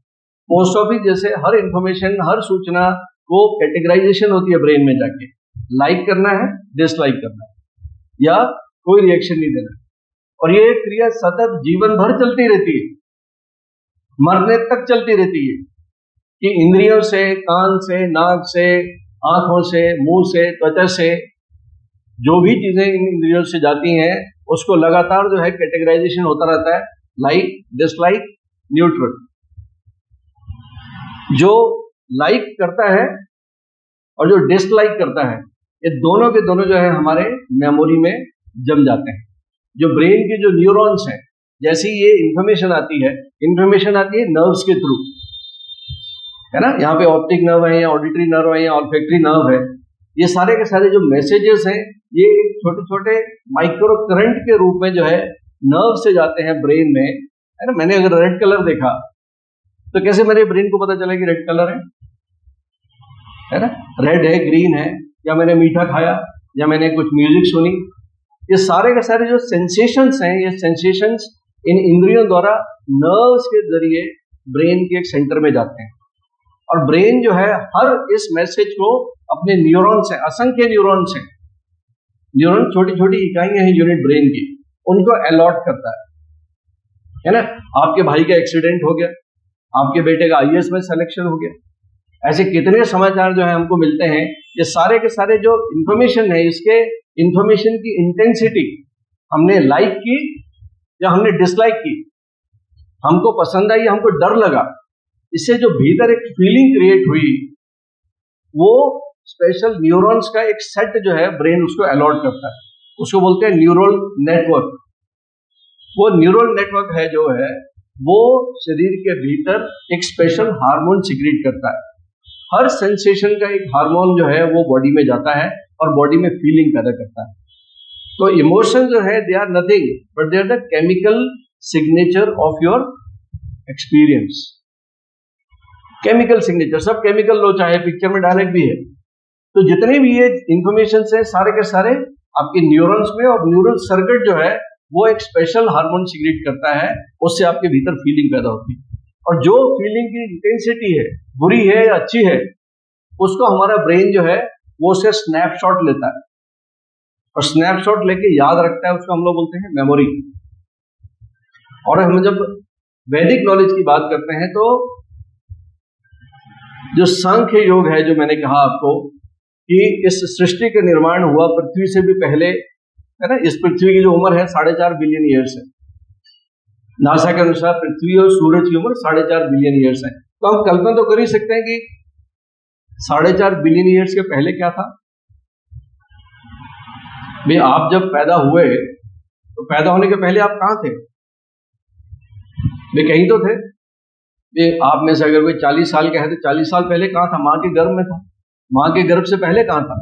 S1: पोस्ट ऑफिस जैसे हर इंफॉर्मेशन, हर सूचना को कैटेगराइजेशन होती है ब्रेन में जाके, लाइक करना है, डिसलाइक करना है, या कोई रिएक्शन नहीं देना। और ये क्रिया सतत जीवन भर चलती रहती है, मरने तक चलती रहती है, कि इंद्रियों से, कान से, नाक से, आंखों से, मुंह से, त्वचा से जो भी चीजें इन इंद्रियों से जाती हैं उसको लगातार जो है कैटेगराइजेशन होता रहता है, लाइक, डिसलाइक, न्यूट्रल। जो लाइक करता है और जो डिसलाइक करता है, ये दोनों के दोनों जो है हमारे मेमोरी में जम जाते हैं। जो ब्रेन के जो न्यूरॉन्स हैं, जैसी ये इंफॉर्मेशन आती है नर्व्स के थ्रू, है ना। यहाँ पे ऑप्टिक नर्व है, या ऑडिटरी नर्व है, या ऑल्फैक्टरी नर्व है। ये सारे के सारे जो मैसेजेस हैं ये छोटे छोटे माइक्रो करंट के रूप में जो है नर्व से जाते हैं ब्रेन में, है ना। मैंने अगर रेड कलर देखा तो कैसे मेरे ब्रेन को पता चला कि रेड कलर है ना, रेड है, ग्रीन है, या मैंने मीठा खाया, या मैंने कुछ म्यूजिक सुनी। ये सारे के सारे जो सेंसेशंस हैं, ये सेंसेशंस इन इंद्रियों द्वारा नर्व्स के जरिए ब्रेन के एक सेंटर में जाते हैं। और ब्रेन जो है हर इस मैसेज को अपने न्यूरॉन्स हैं, असंख्य न्यूरॉन्स हैं, न्यूरॉन छोटी छोटी इकाइयां हैं यूनिट ब्रेन की, उनको अलॉट करता है ना। आपके भाई का एक्सीडेंट हो गया, आपके बेटे का आईएएस में सिलेक्शन हो गया, ऐसे कितने समाचार जो है हमको मिलते हैं। ये सारे के सारे जो इंफॉर्मेशन है, इसके इंफॉर्मेशन की इंटेंसिटी, हमने लाइक की या हमने डिसलाइक की, हमको पसंद आई या हमको डर लगा, इससे जो भीतर एक फीलिंग क्रिएट हुई, वो स्पेशल न्यूरॉन्स का एक सेट जो है ब्रेन उसको अलॉट करता है, उसको बोलते हैं न्यूरल नेटवर्क। वो न्यूरल नेटवर्क है जो है वो शरीर के भीतर एक स्पेशल हार्मोन सिक्रीट करता है। हर सेंसेशन का एक हार्मोन जो है वो बॉडी में जाता है और बॉडी में फीलिंग पैदा करता है। तो इमोशन जो है they are nothing but they are the chemical signature of your experience. Chemical signature, सब केमिकल लो, चाहे पिक्चर में डायरेक्ट भी है। तो जितने भी ये इंफॉर्मेशन है सारे के सारे आपके न्यूरॉन्स में, और न्यूरल सर्किट जो है वो एक स्पेशल हार्मोन सिक्रीट करता है, उससे आपके भीतर फीलिंग पैदा होती है। और जो फीलिंग की इंटेंसिटी है, बुरी है या अच्छी है, उसको हमारा ब्रेन जो है वो उससे स्नैपशॉट लेता है और स्नैपशॉट लेके याद रखता है, उसको हम लोग बोलते हैं मेमोरी। और हम जब वैदिक नॉलेज की बात करते हैं तो जो सांख्य योग है, जो मैंने कहा आपको कि इस सृष्टि का निर्माण हुआ पृथ्वी से भी पहले, है ना, इस पृथ्वी की जो उम्र है 4.5 बिलियन ईयर्स है। नासा के अनुसार पृथ्वी और सूरज की उम्र 4.5 बिलियन ईयर्स है। तो हम कल्पना तो कर ही सकते हैं कि 4.5 बिलियन ईयर्स के पहले क्या था। भाई आप जब पैदा हुए तो पैदा होने के पहले आप कहां थे? भाई कहीं तो थे। आप में से अगर कोई 40 साल का है तो 40 साल पहले कहां था? मां के गर्भ में था। मां के गर्भ से पहले कहां था?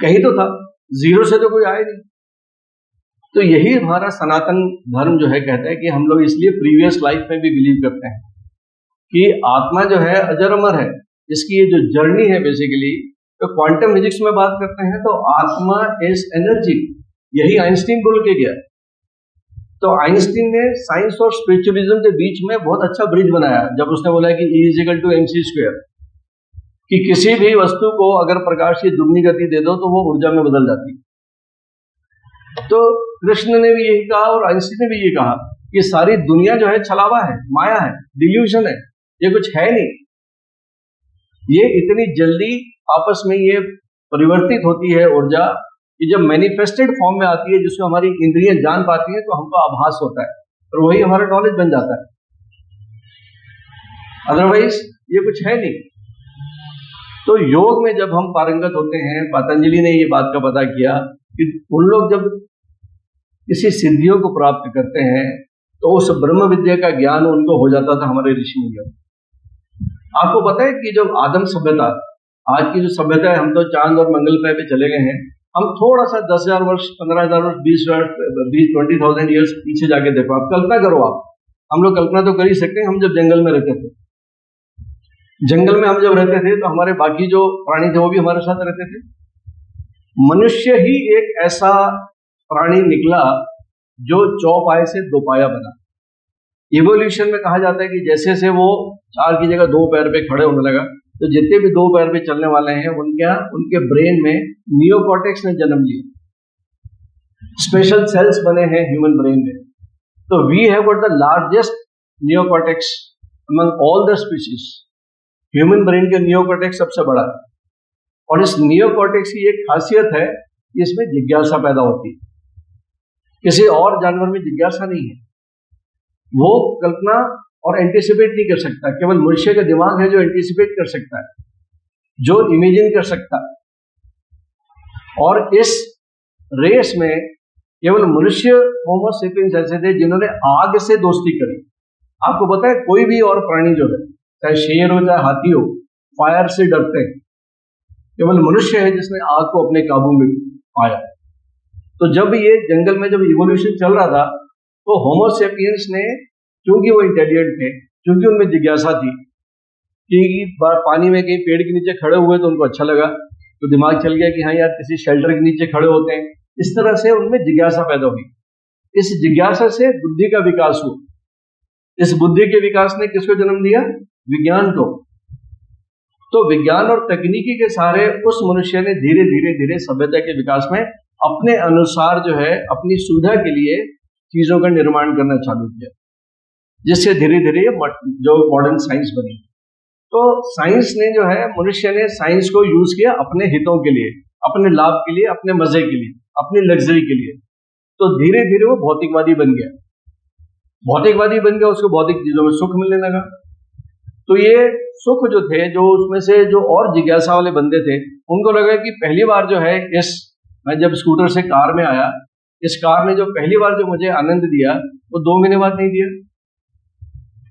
S1: कहीं तो था, जीरो से तो कोई आए नहीं। तो यही हमारा सनातन धर्म जो है कहता है कि हम लोग इसलिए प्रीवियस लाइफ में भी बिलीव करते हैं कि आत्मा जो है अजर अमर है। इसकी ये जो जर्नी है बेसिकली, तो क्वांटम फिजिक्स में बात करते हैं तो आत्मा इज एनर्जी, यही आइंस्टीन बोल के गया। तो आइंस्टीन ने साइंस और स्पिरिचुअलिज्म के बीच में बहुत अच्छा ब्रिज बनाया जब उसने बोला कि E = mc², कि किसी भी वस्तु को अगर प्रकाश की दुगनी गति दे दो तो वो ऊर्जा में बदल जाती है। तो कृष्ण ने भी यही कहा और आइंस्टीन ने भी यही कहा कि सारी दुनिया जो है छलावा है, माया है, डिल्यूशन है, ये कुछ है नहीं। ये इतनी जल्दी आपस में ये परिवर्तित होती है ऊर्जा कि जब मैनिफेस्टेड फॉर्म में आती है, जिसको हमारी इंद्रियां जान पाती हैं, तो हमको आभास होता है और वही हमारा नॉलेज बन जाता है। अदरवाइज ये कुछ है नहीं। तो योग में जब हम पारंगत होते हैं, पतंजलि ने ये बात का पता किया कि उन लोग जब किसी सिद्धियों को प्राप्त करते हैं तो उस ब्रह्म विद्या का ज्ञान उनको हो जाता था हमारे ऋषि मुनियों। आपको पता है कि जब आदम सभ्यता, आज की जो सभ्यता है, हम तो चांद और मंगल पे भी चले गए हैं, हम थोड़ा सा 10,000 वर्ष, 15,000 वर्ष, 20,000 ईयर्स पीछे जाके देखो। आप कल्पना करो, आप हम लोग कल्पना तो कर ही सकते हैं। हम जब जंगल में रहते थे, जंगल में हम जब रहते थे तो हमारे बाकी जो प्राणी थे वो भी हमारे साथ रहते थे। मनुष्य ही एक ऐसा प्राणी निकला जो चौपाए से दो पाया बना। इवोल्यूशन में कहा जाता है कि जैसे से वो 4 की जगह 2 पैर पे खड़े होने लगा, तो जितने भी 2 पैर पे चलने वाले हैं उनके ब्रेन में नियोकॉर्टेक्स ने जन्म लिया। स्पेशल सेल्स बने हैं ह्यूमन ब्रेन में। तो we have got the largest neocortex among all the species. Human brain के नियोकॉर्टेक्स सबसे बड़ा है और इस नियोकॉर्टेक्स की एक खासियत है कि इसमें जिज्ञासा पैदा होती है। किसी और जानवर में जिज्ञासा नहीं है, वो कल्पना और एंटिसिपेट नहीं कर सकता। केवल मनुष्य का दिमाग है जो एंटिसिपेट कर सकता है, जो इमेजिन कर सकता है। और इस रेस में केवल मनुष्य होमो सेपियंस ऐसे थे जिन्होंने आग से दोस्ती करी। आपको पता है कोई भी और प्राणी जो है, चाहे शेर हो चाहे हाथी हो, फायर से डरते हैं। केवल मनुष्य है जिसने आग को अपने काबू में पाया। तो जब ये जंगल में जब इवोल्यूशन चल रहा था तो होमो सेपियंस ने, क्योंकि वो इंटेलिजेंट थे, क्योंकि उनमें जिज्ञासा थी कि पानी में कहीं पेड़ के नीचे खड़े हुए तो उनको अच्छा लगा, तो दिमाग चल गया कि हाँ यार किसी शेल्टर के नीचे खड़े होते हैं। इस तरह से उनमें जिज्ञासा पैदा हुई। इस जिज्ञासा से बुद्धि का विकास हुआ। इस बुद्धि के विकास ने किसको जन्म दिया? विज्ञान को। तो विज्ञान और तकनीकी के सहारे उस मनुष्य ने धीरे धीरे धीरे सभ्यता के विकास में अपने अनुसार जो है अपनी सुविधा के लिए चीजों का निर्माण करना चालू किया, जिससे धीरे धीरे जो मॉडर्न साइंस बनी। तो साइंस ने जो है, मनुष्य ने साइंस को यूज किया अपने हितों के लिए, अपने लाभ के लिए, अपने मजे के लिए, अपनी लग्जरी के लिए। तो धीरे धीरे वो भौतिकवादी बन गया। भौतिकवादी बन गया, उसको भौतिक चीजों में सुख मिलने लगा। तो ये सुख जो थे, जो उसमें से जो और जिज्ञासा वाले बंदे थे, उनको लगा कि पहली बार जो है मैं जब स्कूटर से कार में आया, इस कार ने जो पहली बार जो मुझे आनंद दिया वो 2 महीने बाद नहीं दिया।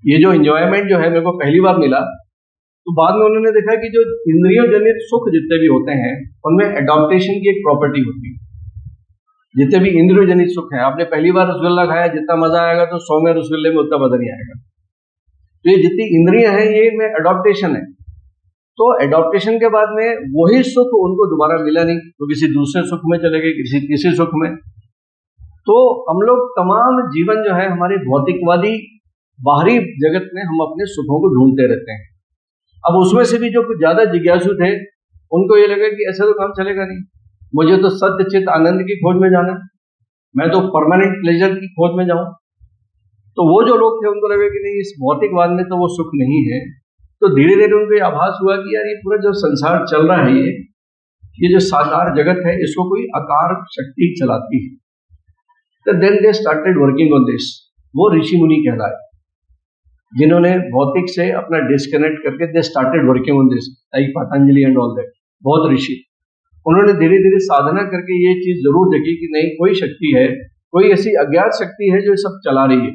S1: ये जो एंजॉयमेंट जो है मेरे को पहली बार मिला, तो बाद में उन्होंने देखा कि जो इंद्रियों जनित सुख जितने भी होते हैं उनमें एडॉप्टेशन की एक प्रॉपर्टी होती है। जितने भी इंद्रियों जनित सुख है, आपने पहली बार रसगुल्ला खाया, जितना मजा आएगा तो 100 में रसगुल्ले में उतना मजा नहीं आएगा। तो ये जितनी इंद्रियां हैं ये में एडॉप्टेशन है। तो एडॉप्टेशन के बाद में वही सुख उनको दोबारा मिला नहीं, तो किसी दूसरे सुख में चले गए, किसी तीसरे सुख में। तो हम लोग तमाम जीवन जो है हमारे भौतिकवादी बाहरी जगत में हम अपने सुखों को ढूंढते रहते हैं। अब उसमें से भी जो कुछ ज्यादा जिज्ञासु थे, उनको ये लगा कि ऐसा तो काम चलेगा नहीं, मुझे तो सत्य चित आनंद की खोज में जाना है, मैं तो परमानेंट प्लेजर की खोज में जाऊं। तो वो जो लोग थे उनको लगा कि नहीं, इस भौतिकवाद में तो वो सुख नहीं है। तो धीरे धीरे उनको ये आभास हुआ कि यार ये पूरा जो संसार चल रहा है, ये जो साकार जगत है, इसको कोई अकार शक्ति चलाती है। तो then they started working on this. वो ऋषि मुनि कहलाए, जिन्होंने भौतिक से अपना डिस्कनेक्ट करके दे started working on this, like Patanjali and all that. बहुत ऋषि, उन्होंने धीरे धीरे साधना करके ये चीज जरूर देखी कि नहीं, कोई शक्ति है, कोई ऐसी अज्ञात शक्ति है जो सब चला रही है।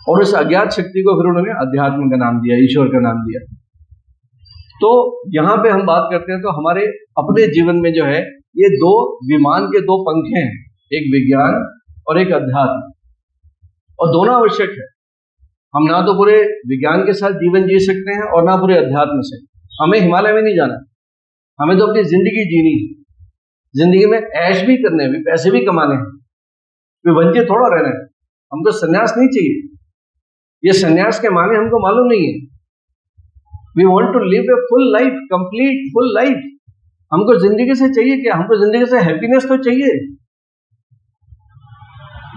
S1: और उस अज्ञात शक्ति को फिर उन्होंने अध्यात्म का नाम दिया, ईश्वर का नाम दिया। तो यहां पे हम बात करते हैं तो हमारे अपने जीवन में जो है, ये दो विमान के दो पंखे हैं, एक विज्ञान और एक अध्यात्म, और दोनों आवश्यक है। हम ना तो पूरे विज्ञान के साथ जीवन जी सकते हैं और ना पूरे अध्यात्म से। हमें हिमालय में नहीं जाना, हमें तो अपनी जिंदगी जीनी है, जिंदगी में ऐश भी करने हैं, भी पैसे भी कमाने हैं, भी वंचित थोड़ा रहना है। हमको सन्यास नहीं चाहिए, ये सन्यास के माने हमको मालूम नहीं है। We want to live a full life, complete full life. हमको जिंदगी से चाहिए क्या? हमको जिंदगी से हैप्पीनेस तो चाहिए।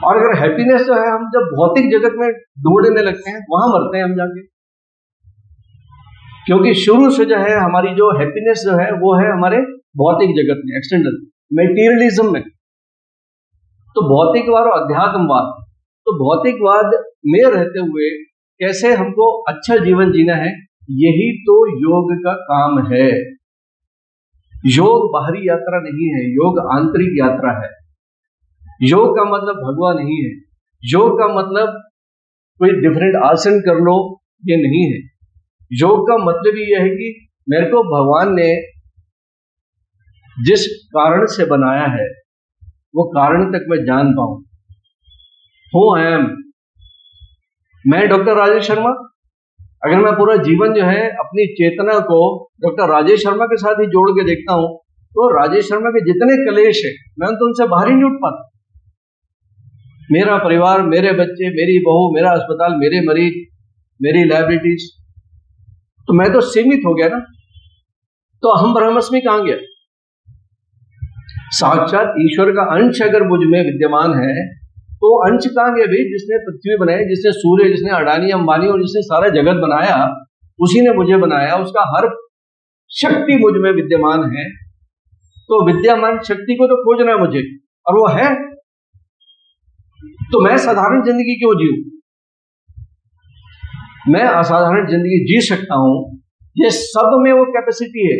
S1: और अगर हैप्पीनेस जो है हम जब भौतिक जगत में ढूंढने लगते हैं, वहां मरते हैं हम जाके। क्योंकि शुरू से जो है हमारी जो हैप्पीनेस जो है वो है हमारे भौतिक जगत में, एक्सटेंडल मेटीरियलिज्म में। तो भौतिकवाद और अध्यात्मवाद, तो भौतिकवाद में रहते हुए कैसे हमको अच्छा जीवन जीना है, यही तो योग का काम है। योग बाहरी यात्रा नहीं है, योग आंतरिक यात्रा है। योग का मतलब भगवान नहीं है, योग का मतलब कोई डिफरेंट आसन कर लो, ये नहीं है। योग का मतलब ही यह है कि मेरे को भगवान ने जिस कारण से बनाया है वो कारण तक मैं जान पाऊं। हु आई एम, मैं डॉक्टर राजेश शर्मा, अगर मैं पूरा जीवन जो है अपनी चेतना को डॉक्टर राजेश शर्मा के साथ ही जोड़ के देखता हूं, तो राजेश शर्मा के जितने क्लेश है मैं तो उनसे बाहर ही नहीं उठ पाता। मेरा परिवार, मेरे बच्चे, मेरी बहू, मेरा अस्पताल, मेरे मरीज, मेरी लाइबिलिटीज, तो मैं तो सीमित हो गया ना। तो अहम ब्रह्मस्मि कहां गया? साक्षात ईश्वर का अंश अगर मुझ में विद्यमान है तो अंश कहां गया भाई? जिसने पृथ्वी बनाई, जिसने सूर्य, जिसने अडानी अंबानी और जिसने सारा जगत बनाया, उसी ने मुझे बनाया, उसका हर शक्ति मुझ में विद्यमान है। तो विद्यमान शक्ति को तो खोजना है मुझे, और वो है। तो मैं साधारण जिंदगी क्यों जीऊं? मैं असाधारण जिंदगी जी सकता हूं। ये सब में वो कैपेसिटी है,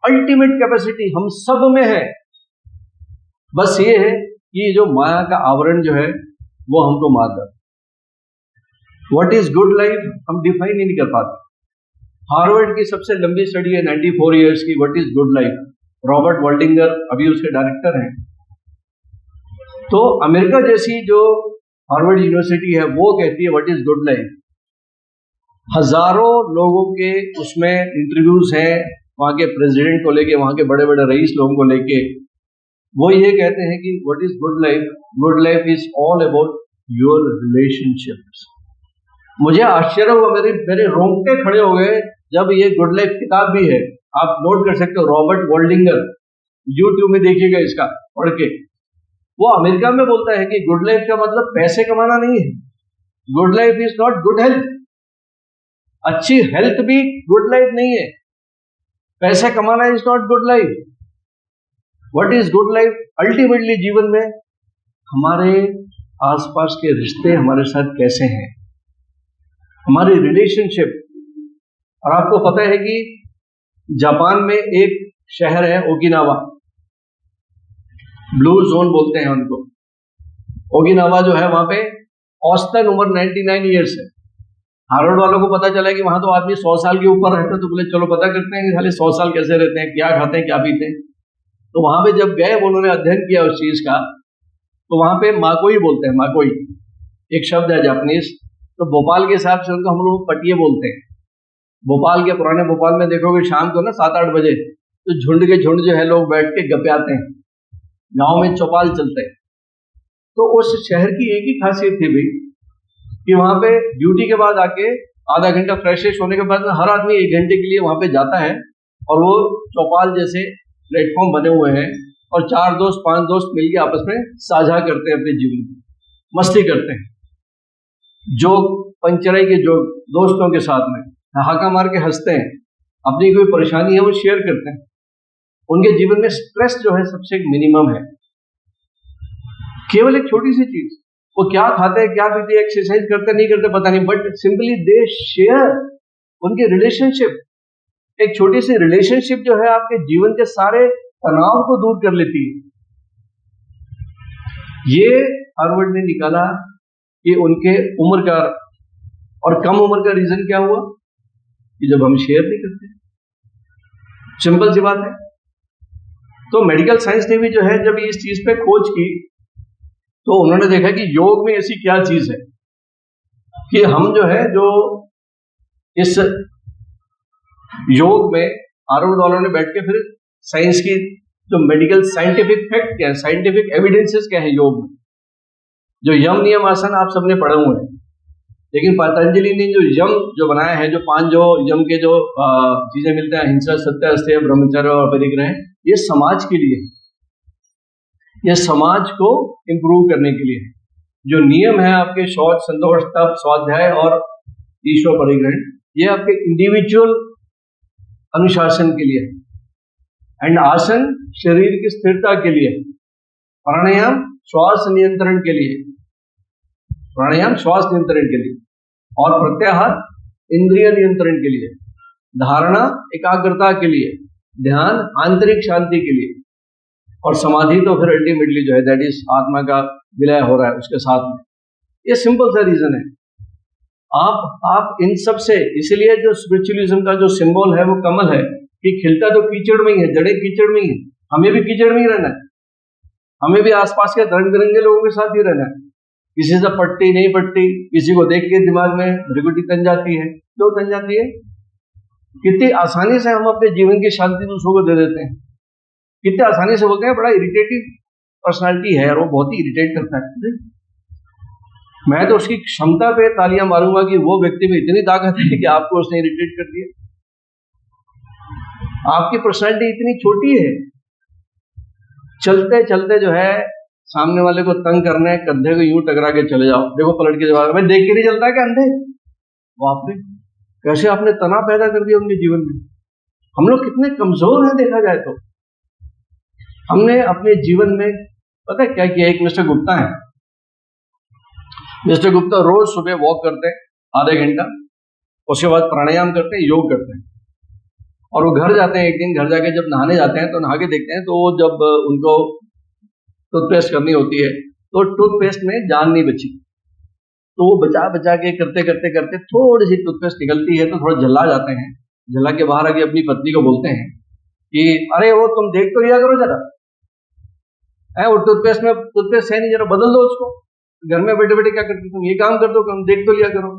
S1: अल्टीमेट कैपेसिटी हम सब में है। बस ये है कि जो माया का आवरण जो है वो हमको मार दे। व्हाट इज गुड लाइफ हम डिफाइन ही नहीं कर पाते। हार्वर्ड की सबसे लंबी स्टडी है 94 इयर्स की, what is good life. Robert Waldinger अभी उसके डायरेक्टर हैं। तो अमेरिका जैसी जो हार्वर्ड यूनिवर्सिटी है वो कहती है व्हाट इज गुड लाइफ। हजारों लोगों के उसमें इंटरव्यूज हैं, वहां के प्रेसिडेंट को लेके, वहां के बड़े बड़े रईस लोगों को लेके। वो ये कहते हैं कि what is good life, good life is all about your relationships. मुझे आश्चर्य हुआ, मेरे रोंगटे खड़े हो गए जब ये गुड लाइफ किताब भी है, आप नोट कर सकते हो, रॉबर्ट वाल्डिंगर, यूट्यूब में देखिएगा इसका पढ़ के। वो अमेरिका में बोलता है कि गुड लाइफ का मतलब पैसे कमाना नहीं है। Good life is not good health. अच्छी हेल्थ भी गुड लाइफ नहीं है। पैसे कमाना is not good life. What is good life? Ultimately जीवन में हमारे आसपास के रिश्ते हमारे साथ कैसे हैं, हमारी रिलेशनशिप। और आपको पता है कि जापान में एक शहर है ओकिनावा, ब्लू जोन बोलते हैं उनको। ओकिनावा जो है वहां पे औसतन उम्र 99 ईयर्स है। हार्वर्ड वालों को पता चला कि वहां तो आदमी 100 साल के ऊपर रहता है, तो बोले चलो पता करते हैं कि खाली 100 साल कैसे रहते हैं, क्या खाते हैं, क्या पीते हैं। तो वहां पे जब गए, उन्होंने अध्ययन किया उस चीज का, तो वहां पे माकोई बोलते हैं, माकोई एक शब्द है जापानीज। तो भोपाल के हिसाब से उनको हम लोग पटिये बोलते हैं। भोपाल के, पुराने भोपाल में देखोगे शाम को ना 7-8 बजे तो झुंड के झुंड जो है लोग बैठ के गप्याते हैं, गांव में चौपाल चलते हैं। तो उस शहर की एक ही खासियत थी भाई, कि वहां पे ड्यूटी के बाद आके आधा घंटा फ्रेश होने के बाद हर आदमी 1 घंटे के लिए वहां पे जाता है और वो चौपाल जैसे प्लेटफॉर्म बने हुए हैं और 4 दोस्त 5 दोस्त मिलकर आपस में साझा करते हैं अपने जीवन की, मस्ती करते हैं, जोक पंचराई के जो दोस्तों के साथ में हाका मार के हंसते हैं, अपनी कोई परेशानी है वो शेयर करते हैं। उनके जीवन में स्ट्रेस जो है सबसे मिनिमम है। केवल एक छोटी सी चीज, वो क्या खाते हैं, क्या पीते हैं, एक्सरसाइज करते नहीं करते पता नहीं, बट सिंपली दे शेयर। उनके रिलेशनशिप, एक छोटी सी रिलेशनशिप जो है आपके जीवन के सारे तनाव को दूर कर लेती है। ये हार्वर्ड ने निकाला कि उनके उम्र का और कम उम्र का रीजन क्या हुआ कि जब हम शेयर नहीं करते। सिंपल सी बात है। तो मेडिकल साइंस ने भी जो है जब इस चीज पे खोज की तो उन्होंने देखा कि योग में ऐसी क्या चीज है कि हम जो है जो इस योग में हार्वर्ड वालों ने बैठ के फिर साइंस की जो मेडिकल साइंटिफिक फैक्ट क्या है, साइंटिफिक एविडेंसेस क्या है योग में। जो यम नियम आसन आप सबने पढ़े हुए हैं, लेकिन पतंजलि ने जो यम जो बनाया है, जो 5 जो यम के जो चीजें मिलते हैं, अहिंसा, सत्य, अस्तेय, ब्रह्मचर्य और परिग्रह, ये समाज के लिए, ये समाज को इंप्रूव करने के लिए। जो नियम है आपके शौच, संतोष, तप, स्वाध्याय और ईश्वर परिग्रह, ये आपके इंडिविजुअल अनुशासन के लिए। एंड आसन शरीर की स्थिरता के लिए, प्राणायाम श्वास नियंत्रण के लिए, प्राणायाम श्वास नियंत्रण के लिए, और प्रत्याहार इंद्रिय नियंत्रण के लिए, धारणा एकाग्रता के लिए, ध्यान आंतरिक शांति के लिए, और समाधि तो फिर अल्टीमेटली जो है दैट इज आत्मा का विलय हो रहा है उसके साथ में। ये सिंपल सा रीजन है। आप इन सब से, इसलिए जो स्पिरिचुअलिज्म का जो सिंबल है वो कमल है कि खिलता तो कीचड़ में ही है, जड़े कीचड़ में ही है। हमें भी कीचड़ में ही रहना है, हमें भी आसपास के रंग बिरंगे लोगों के साथ ही रहना है। किसी से पट्टी नहीं पट्टी, किसी को देख के दिमाग में भ्रिकुटी तन जाती है, क्यों तन जाती है? कितनी आसानी से हम अपने जीवन की शांति दूसरों को दे देते हैं, कितने आसानी से बोलते हैं बड़ा इरिटेटिव पर्सनालिटी है और वो बहुत ही इरिटेट करता है। मैं तो उसकी क्षमता पे तालियां मारूंगा कि वो व्यक्ति में इतनी ताकत है कि आपको उसने इरिटेट कर दिया। आपकी पर्सनालिटी इतनी छोटी है, चलते चलते जो है सामने वाले को तंग करना है, कंधे को यूं टकरा के चले जाओ, देखो पलट के जवाब में देख के नहीं चलता क्या अंधे? बाप रे, कैसे आपने तनाव पैदा कर दिया उनके जीवन में। हम लोग कितने कमजोर हैं देखा जाए तो। हमने अपने जीवन में पता है क्या किया? एक मिस्टर गुप्ता है, मिस्टर गुप्ता रोज सुबह वॉक करते हैं आधे घंटा, उसके बाद प्राणायाम करते हैं, योग करते हैं, और वो घर जाते हैं। एक दिन घर जाके जब नहाने जाते हैं तो नहा के देखते हैं तो जब उनको टूथपेस्ट करनी होती है तो टूथपेस्ट में जान नहीं बची, तो वो बचा बचा के करते करते करते थोड़ी सी टूथपेस्ट निकलती है तो थोड़ा झल्ला जाते हैं। झल्ला के बाहर आके अपनी पत्नी को बोलते हैं कि अरे वो तुम देख तो लिया करो जरा, है वो टूथपेस्ट में टूथपेस्ट है नहीं, जरा बदल दो उसको। घर में बैठे बैठे क्या करते तुम, ये काम कर दो, तुम देख तो लिया करो।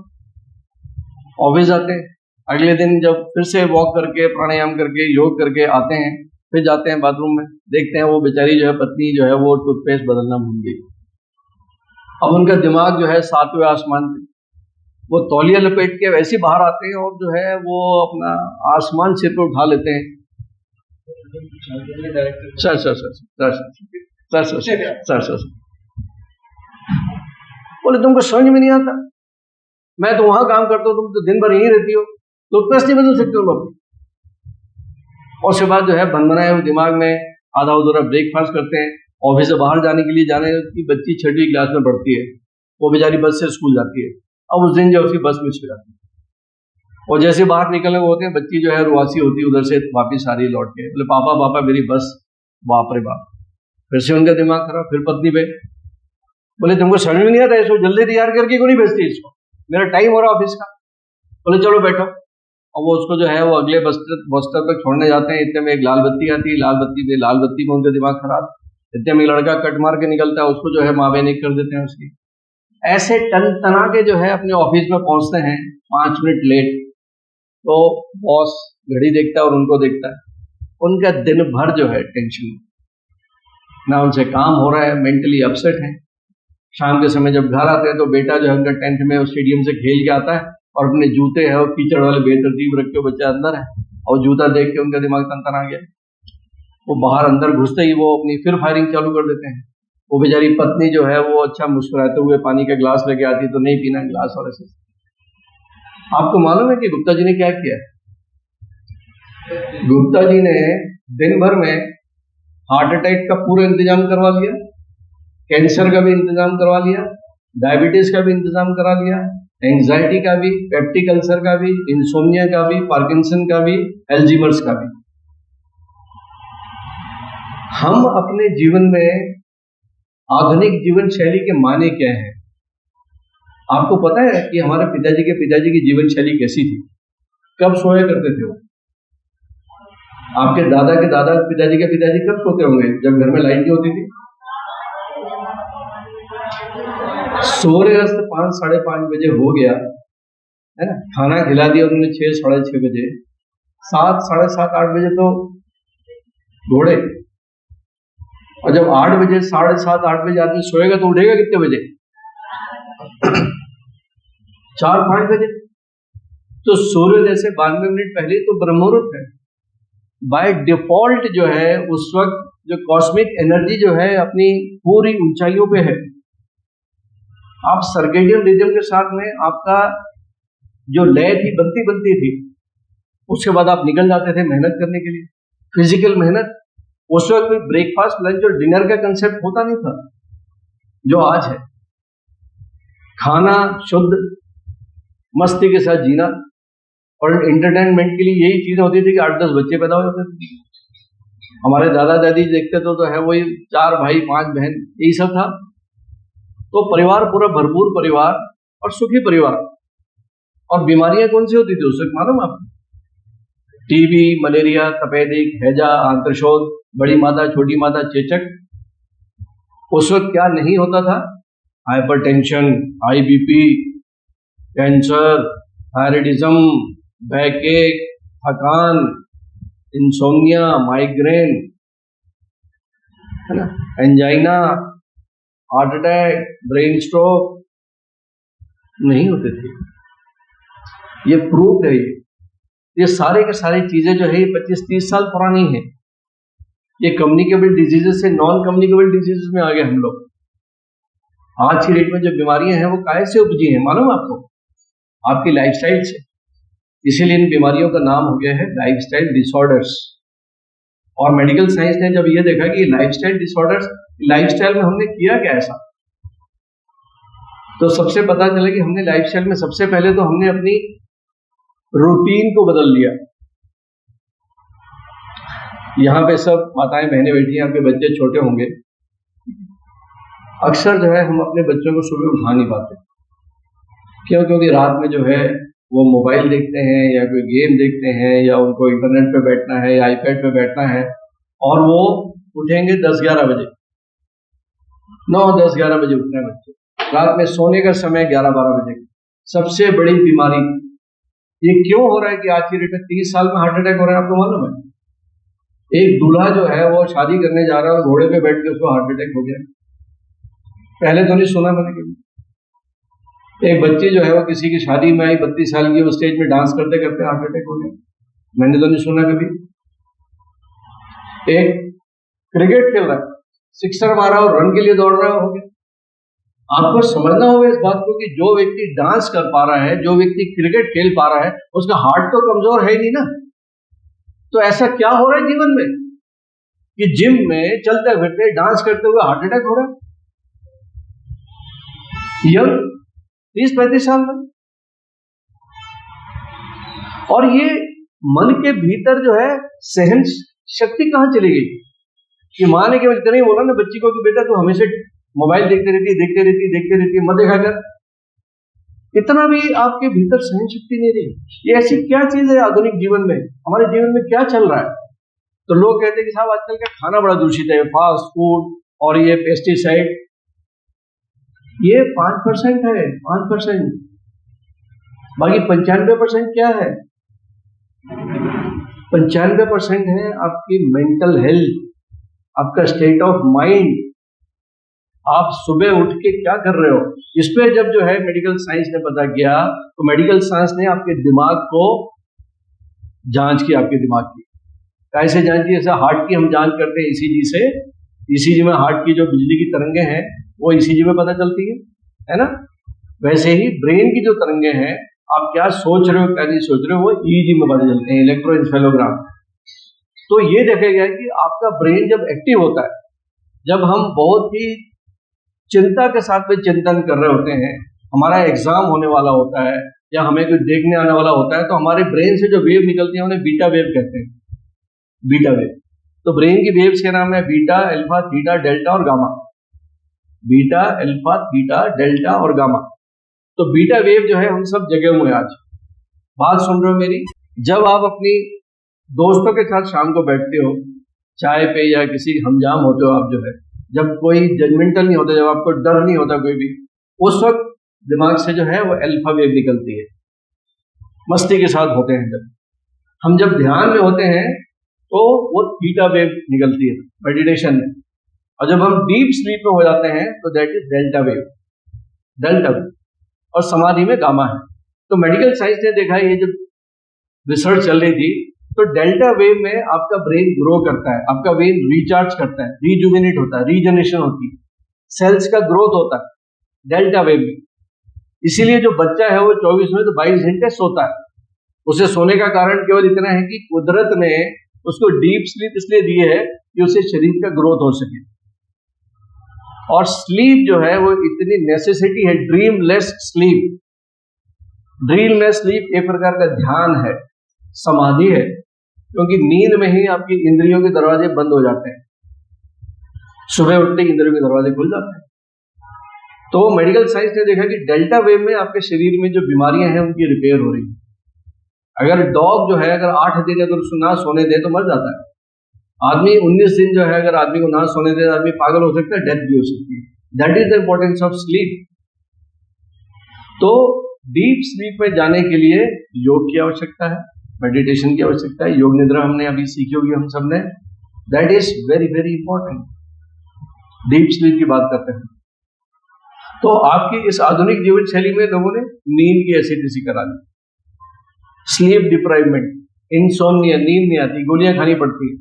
S1: ऑफिस जाते हैं, अगले दिन जब फिर से वॉक करके प्राणायाम करके योग करके आते हैं, फिर जाते हैं बाथरूम में, देखते हैं वो बेचारी जो है पत्नी जो है वो टूथपेस्ट बदलना भूल गई। अब उनका दिमाग जो है 7वें आसमान पे, वो तौलिया लपेट के वैसे बाहर आते हैं और जो है वो अपना आसमान सिर पे उठा लेते हैं। सर बोले तुमको समझ में नहीं आता, मैं तो वहां काम करता हूँ, तुम तो दिन भर यहीं रहती हो, टूथपेस्ट नहीं बदल सकते हो अपनी। और उसके बाद जो है बनबनाए हुए दिमाग में आधा अधूरा ब्रेकफास्ट करते हैं। ऑफिस से बाहर जाने के लिए जाने की बच्ची 6वीं क्लास में पढ़ती है, वो बेचारी बस से स्कूल जाती है। अब उस दिन जो उसकी बस मिस हो जाती है और जैसे बाहर निकलने होते हैं बच्ची जो है रुआसी होती है, उधर से वापिस आ रही है लौट के, बोले पापा पापा मेरी बस। बाप रे बाप, फिर से उनका दिमाग खराब। फिर पत्नी पे बोले तुमको समझ में नहीं आता, इसको जल्दी तैयार करके क्यों नहीं भेजती, इसको मेरा टाइम हो रहा ऑफिस का। बोले चलो बैठो, और वो उसको जो है वो अगले बस स्टॉप तक छोड़ने जाते हैं। इतने में एक लाल बत्ती आती है, लाल बत्ती में उनका दिमाग खराब। इतने में लड़का कट मार के निकलता है, उसको जो है माँ बहन कर देते हैं उसकी। ऐसे टन तना के जो है अपने ऑफिस में पहुंचते हैं 5 मिनट लेट, तो बॉस घड़ी देखता है और उनको देखता है। उनका दिन भर जो है टेंशन, ना उनसे काम हो रहा है, मेंटली अपसेट है। शाम के समय जब घर आते हैं तो बेटा जो है उनका टेंथ में स्टेडियम से खेल के आता है और अपने जूते है वो कीचड़ वाले बेतरतीब रख के बच्चा अंदर है और जूता देख के उनका दिमाग तंतर आ गया। वो बाहर अंदर घुसते ही वो अपनी फिर फायरिंग चालू कर देते हैं। वो बेचारी पत्नी जो है वो अच्छा मुस्कुराते हुए पानी का गिलास लेके आती तो नहीं पीना गिलास और ऐसे। आपको मालूम है कि गुप्ता जी ने क्या किया? गुप्ता जी ने दिन भर में हार्ट अटैक का पूरा इंतजाम करवा लिया, कैंसर का भी इंतजाम करवा लिया, डायबिटीज का भी इंतजाम करा लिया, एंजाइटी का भी, पेप्टिक अल्सर का भी, इंसोम्निया का भी, पार्किंसन का भी, एल्जीमर्स का भी। हम अपने जीवन में आधुनिक जीवन शैली के माने क्या है? आपको पता है कि हमारे पिताजी की जीवन शैली कैसी थी? कब सोया करते थे वो? आपके दादा के दादा पिताजी के पिताजी कब सोते होंगे? जब घर में लाइट नहीं होती थी। सूर्यास्त 5 साढ़े 5 बजे हो गया है ना, खाना खिला दिया उन्होंने 6 साढ़े 6 बजे, 7 साढ़े 7 8 बजे तो घोड़े। और जब 8 बजे साढ़े 7 8 बजे आदमी सोएगा तो उठेगा कितने बजे? 4 5 बजे। तो सूर्योदय से 92 मिनट पहले तो ब्रह्ममुहूर्त है। बाय डिफॉल्ट जो है उस वक्त जो कॉस्मिक एनर्जी जो है अपनी पूरी ऊंचाइयों पे है। आप सर्केडियन रिदम के साथ में आपका जो लय थी बनती थी, उसके बाद आप निकल जाते थे मेहनत करने के लिए, फिजिकल मेहनत। उस वक्त कोई ब्रेकफास्ट लंच और डिनर का कंसेप्ट होता नहीं था जो आज है। खाना शुद्ध, मस्ती के साथ जीना, और एंटरटेनमेंट के लिए यही चीजें होती थी कि 8-10 बच्चे पैदा हो जाते थे। हमारे दादा दादी देखते तो है वही 4 भाई 5 बहन, यही सब था। तो परिवार पूरा भरपूर परिवार और सुखी परिवार। और बीमारियां कौन सी होती थी उस वक्त मालूम आपको? टीबी, मलेरिया, तपेदिक, हैजा, आंत्रशोथ, बड़ी मादा, छोटी मादा, चेचक। उस वक्त क्या नहीं होता था? Hypertension, high BP, cancer, thyroidism, बैकएक, थकान, इंसोम्निया, माइग्रेन, है ना, angina, heart attack, brain stroke नहीं होते थे। ये प्रूफ है। ये सारे के सारी चीजें जो है 25-30 साल पुरानी है। ये कम्युनिकेबल डिजीजेस से नॉन कम्युनिकेबल डिजीजेस में आ गए हम लोग। आज की डेट में जो बीमारियां हैं वो काहे से उपजी हैं मालूम आपको? आपकी लाइफस्टाइल से। इसीलिए इन बीमारियों का नाम हो गया है लाइफस्टाइल डिसऑर्डर्स। और मेडिकल साइंस ने जब ये देखा कि लाइफस्टाइल डिसऑर्डर्स, लाइफस्टाइल में हमने किया क्या ऐसा, तो सबसे पता चला कि हमने लाइफस्टाइल में सबसे पहले तो हमने अपनी रूटीन को बदल लिया। यहाँ पे सब माताएं बहनें बैठी हैं, आपके बच्चे छोटे होंगे। अक्सर जो है हम अपने बच्चों को सुबह उठा नहीं पाते। क्यों? क्योंकि रात में जो है वो मोबाइल देखते हैं या कोई गेम देखते हैं या उनको इंटरनेट पे बैठना है या आईपैड पे बैठना है, और वो उठेंगे 10-11 बजे, 9-10-11 बजे उठते हैं बच्चे। रात में सोने का समय 11-12 बजे। सबसे बड़ी बीमारी ये क्यों हो रहा है कि आज की डेट में 30 साल में हार्ट अटैक हो रहा है? आपको मालूम है? एक दूल्हा जो है वो शादी करने जा रहा है, घोड़े पे बैठ के उसको हार्ट अटैक हो गया। पहले तो नहीं सुना मैंने कभी। एक बच्ची जो है वो किसी की शादी में आई, 32 साल की, वो स्टेज में डांस करते करते हार्ट अटैक हो गया। मैंने तो नहीं सुना कभी। एक क्रिकेट खेल रहा है, सिक्सर मारा और रन के लिए दौड़ रहा हो गया। आपको समझना होगा इस बात को कि जो व्यक्ति डांस कर पा रहा है, जो व्यक्ति क्रिकेट खेल पा रहा है, उसका हार्ट तो कमजोर है ही नहीं ना। तो ऐसा क्या हो रहा है जीवन में कि जिम में चलते फिरते डांस करते हुए हार्ट अटैक हो रहा है? यंग 30-35 साल में। और ये मन के भीतर जो है सहन शक्ति कहां चली गई? कि मां ने केवल इतना ही बोला ना बच्ची को कि बेटा तू हमेशा मोबाइल देखते रहती है, मत देखा कर। इतना भी आपके भीतर सहन शक्ति नहीं रही। ये ऐसी क्या चीज है आधुनिक जीवन में? हमारे जीवन में क्या चल रहा है? तो लोग कहते हैं कि साहब आजकल का खाना बड़ा दूषित है, फास्ट फूड और ये पेस्टिसाइड। ये 5% है, 5%। बाकी 95% क्या है? 95% है आपकी मेंटल हेल्थ, आपका स्टेट ऑफ माइंड, आप सुबह उठ के क्या कर रहे हो, इस पे जब जो है मेडिकल साइंस ने पता किया, तो मेडिकल साइंस ने आपके दिमाग को जांच की, आपके दिमाग की कैसे जांच की, जैसे हार्ट की हम जांच करते हैं ईसीजी से, ईसीजी में हार्ट की जो बिजली की तरंगे हैं वो ईसीजी में पता चलती है ना। वैसे ही ब्रेन की जो तरंगे हैं, आप क्या सोच रहे हो क्या नहीं सोच रहे हो, वो ईईजी में पता चलते हैं, इलेक्ट्रोएन्सेफेलोग्राम। तो ये देखा गया कि आपका ब्रेन जब एक्टिव होता है, जब हम बहुत ही चिंता के साथ में चिंतन कर रहे होते हैं, हमारा एग्जाम होने वाला होता है या हमें कोई देखने आने वाला होता है, तो हमारे ब्रेन से जो वेव निकलती है उन्हें बीटा वेव कहते हैं, बीटा वेव। तो ब्रेन की वेव्स के नाम है बीटा, अल्फा, थीटा, डेल्टा और gamma. Beta, alpha, theta, delta और गामा। तो बीटा वेव जो है हम सब जगे हुए हैं आज। बात सुन रहे हो मेरी? जब आप अपनी दोस्तों के साथ शाम को बैठते हो चाय पे या किसी हमजाम होते हो, आप जो है जब कोई जजमेंटल नहीं होता, जब आपको डर नहीं होता कोई भी, उस वक्त दिमाग से जो है वो अल्फा वेव निकलती है, मस्ती के साथ होते हैं। जब हम जब ध्यान में होते हैं तो वो थीटा वेव निकलती है मेडिटेशन में, और जब हम डीप स्लीप में हो जाते हैं तो that is delta wave, delta wave. और समाधि में गामा है। तो मेडिकल साइंस ने देखा, ये जब रिसर्च चल रही थी, तो डेल्टा वेव में आपका ब्रेन ग्रो करता है, आपका ब्रेन रिचार्ज करता है, रिजुविनेट होता है, रीजनरेशन होती है, सेल्स का ग्रोथ होता है डेल्टा वेव में। इसीलिए जो बच्चा है वो 24 में तो 22 घंटे सोता है। उसे सोने का कारण केवल इतना है कि कुदरत ने उसको डीप स्लीप इसलिए दी है कि उसे शरीर का ग्रोथ हो सके। और स्लीप जो है वो इतनी नेसेसिटी है, ड्रीमलेस स्लीप। ड्रीमलेस स्लीप एक प्रकार का ध्यान है, समाधि है, क्योंकि नींद में ही आपकी इंद्रियों के दरवाजे बंद हो जाते हैं, सुबह उठते ही इंद्रियों के दरवाजे खुल जाते हैं। तो मेडिकल साइंस ने देखा कि डेल्टा वेव में आपके शरीर में जो बीमारियां हैं उनकी रिपेयर हो रही है। अगर डॉग जो है अगर 8 दिन अगर उसको ना सोने दे तो मर जाता है। आदमी 19 दिन जो है अगर आदमी को ना सोने दे, आदमी पागल हो सकता है, डेथ भी हो सकती है। That is the importance of sleep. तो डीप स्लीप में जाने के लिए योग की आवश्यकता है, मेडिटेशन की आवश्यकता है। योग निद्रा हमने अभी सीखी होगी हम सब ने, that is very very important. Deep sleep की बात करते हैं तो आपकी इस आधुनिक जीवन शैली में लोगों ने नींद की ऐसी तैसी करा दी, स्लीप डिप्राइवमेंट, इंसोम्निया, नींद नहीं आती, गोलियां खानी पड़ती है।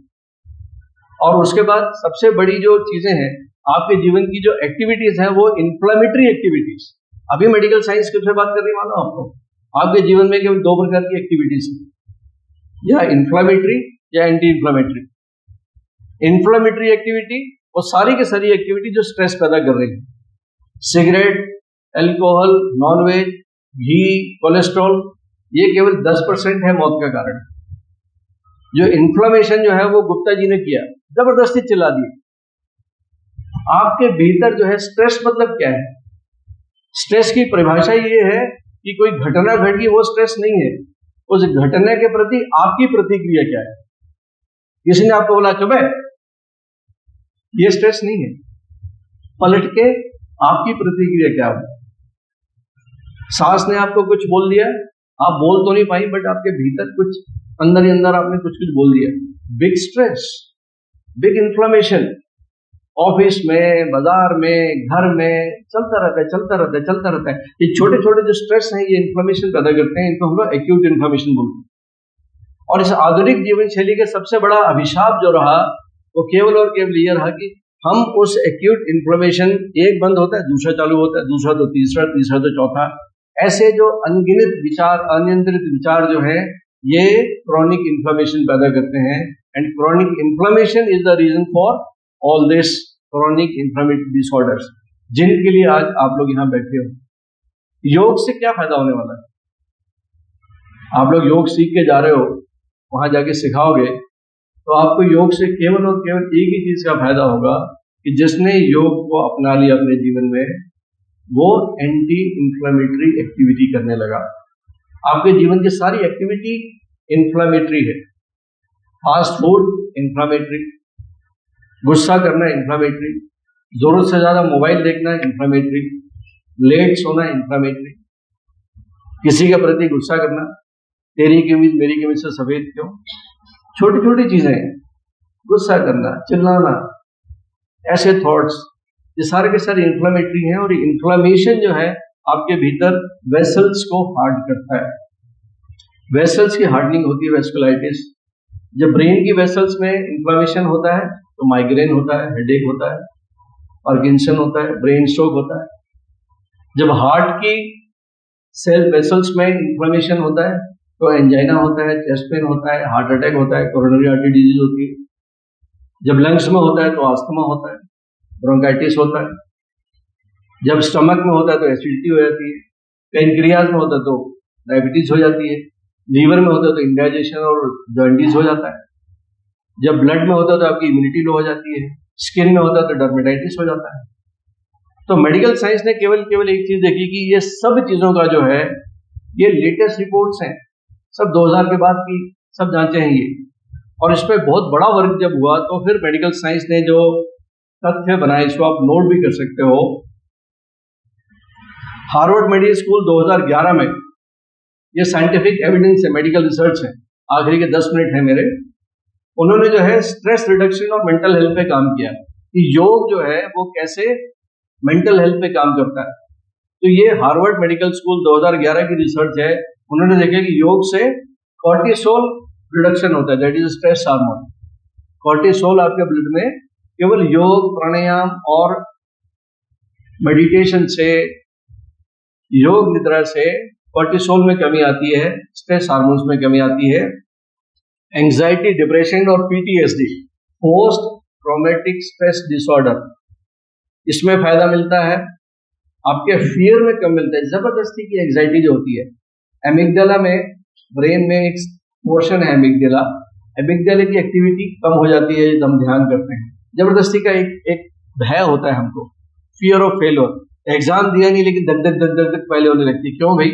S1: और उसके बाद सबसे बड़ी जो चीजें हैं आपके जीवन की जो एक्टिविटीज हैं वो इन्फ्लेमेटरी एक्टिविटीज। अभी मेडिकल साइंस किससे बात कर रही है मालूम आपको? आपके जीवन में केवल 2 प्रकार की एक्टिविटीज हैं, या इन्फ्लेमेटरी या एंटी इन्फ्लेमेटरी। इन्फ्लेमेटरी एक्टिविटी वो सारी की सारी एक्टिविटी जो स्ट्रेस पैदा कर रही है, सिगरेट, अल्कोहल, नॉनवेज, घी, कोलेस्ट्रॉल, ये केवल 10% है मौत का कारण। जो इन्फ्लेमेशन जो है वो गुप्ता जी ने किया, जबरदस्ती चिल्ला दिया। आपके भीतर जो है स्ट्रेस मतलब क्या है? स्ट्रेस की परिभाषा ये है कि कोई घटना घटी, वो स्ट्रेस नहीं है, उस घटना के प्रति आपकी प्रतिक्रिया क्या है। किसी ने आपको बोला चुप है, ये स्ट्रेस नहीं है। पलट के आपकी प्रतिक्रिया क्या है? सास ने आपको कुछ बोल दिया, आप बोल तो नहीं पाई, बट आपके भीतर कुछ अंदर ही अंदर आपने कुछ कुछ बोल दिया, big stress, big inflammation. Office में, बाजार में, घर में चलता रहता है, चलता रहता है, चलता रहता है। ये छोटे छोटे जो स्ट्रेस हैं ये इन्फ्लेमेशन पैदा करते हैं, इनको हम लोग एक्यूट इन्फ्लेमेशन बोलते हैं। और इस आधुनिक जीवन शैली का सबसे बड़ा अभिशाप जो रहा वो केवल और केवल ये रहा कि हम उस एक्यूट इन्फ्लेमेशन, एक बंद होता है दूसरा चालू होता है, दूसरा तो तीसरा, तीसरा तो चौथा, ऐसे जो अनगिनत विचार, अनियंत्रित विचार जो है ये क्रॉनिक इन्फ्लेमेशन पैदा करते हैं। And chronic inflammation is the reason for all this chronic inflammatory disorders, जिनके लिए आज आप लोग यहां बैठे हो। योग से क्या फायदा होने वाला है? आप लोग योग सीख के जा रहे हो, वहां जाके सिखाओगे, तो आपको योग से केवल और केवल एक ही चीज का फायदा होगा कि जिसने योग को अपना लिया अपने जीवन में, वो एंटी इन्फ्लेमेटरी एक्टिविटी करने लगा। आपके जीवन की सारी एक्टिविटी इन्फ्लेमेटरी है। फास्ट फूड इन्फ्लेमेटरी, गुस्सा करना इन्फ्लेमेटरी, जरूरत से ज्यादा मोबाइल देखना इन्फ्लेमेटरी, लेट सोना इन्फ्लेमेटरी, किसी के प्रति गुस्सा करना, तेरी कमीज मेरी कमीज से सफेद क्यों, छोटी छोटी चीजें हैं, गुस्सा करना, चिल्लाना, ऐसे थॉट्स ये सारे के सारे इन्फ्लामेटरी हैं, और इन्फ्लामेशन जो है आपके भीतर वेसल्स को हार्ड करता है। वेसल्स की हार्डनिंग होती है, वेस्कुलाइटिस। जब ब्रेन की वेसल्स में इन्फ्लामेशन होता है तो माइग्रेन होता है, हेडेक होता है, पार्किंसन होता है, ब्रेन स्ट्रोक होता है। जब हार्ट की सेल वेसल्स में इन्फ्लामेशन होता है तो एंजाइना होता है, चेस्ट पेन होता है, हार्ट अटैक होता है, कोरोनरी आर्टरी डिजीज होती है। जब लंग्स में होता है तो अस्थमा होता है, ब्रोंकाइटिस होता है। जब स्टमक में होता है तो एसिडिटी हो जाती है। पैनक्रियाज में होता है तो डायबिटीज हो जाती है। लीवर में होता है तो इंडाइजेशन और जॉन्डिस हो जाता है। जब ब्लड में होता है तो आपकी इम्यूनिटी लो हो जाती है। स्किन में होता है तो डर्मेटाइटिस हो जाता है। तो मेडिकल साइंस ने केवल एक चीज देखी कि ये सब चीजों का जो है ये लेटेस्ट रिपोर्ट्स हैं, सब 2000 के बाद की सब जांचें हैं ये। और इस पर बहुत बड़ा वर्क जब हुआ तो फिर मेडिकल साइंस ने जो तथ्य बनाए, इसको आप नोट भी कर सकते हो। हार्वर्ड मेडिकल स्कूल 2011 में, ये साइंटिफिक एविडेंस है, मेडिकल रिसर्च है, आखिरी के 10 मिनट है मेरे, उन्होंने जो है स्ट्रेस रिडक्शन और मेंटल हेल्थ पे काम किया कि योग जो है वो कैसे मेंटल हेल्थ पे काम करता है। तो ये हार्वर्ड मेडिकल स्कूल 2011 की रिसर्च है। उन्होंने देखा कि योग से कॉर्टिसोल रिडक्शन होता है, that is stress hormone. Cortisol आपके ब्लड में केवल योग, प्राणायाम और मेडिटेशन से, योग निद्रा से कॉर्टिसोल में कमी आती है, स्ट्रेस हार्मोन्स में कमी आती है। एंजाइटी, डिप्रेशन और PTSD, post traumatic stress disorder, इसमें फायदा मिलता है। आपके फियर में कम मिलता है, जबरदस्ती की एंजाइटी जो होती है। एमिगडाला में, ब्रेन में एक पोर्शन है एमिगडाला, एमिगडाला की एक्टिविटी कम हो जाती है जब हम ध्यान करते हैं। जबरदस्ती का एक भय होता है हमको, फियर ऑफ फेलियर। एग्जाम दिया नहीं लेकिन धक धक धक धक धक पहले होने लगती है। क्यों भाई?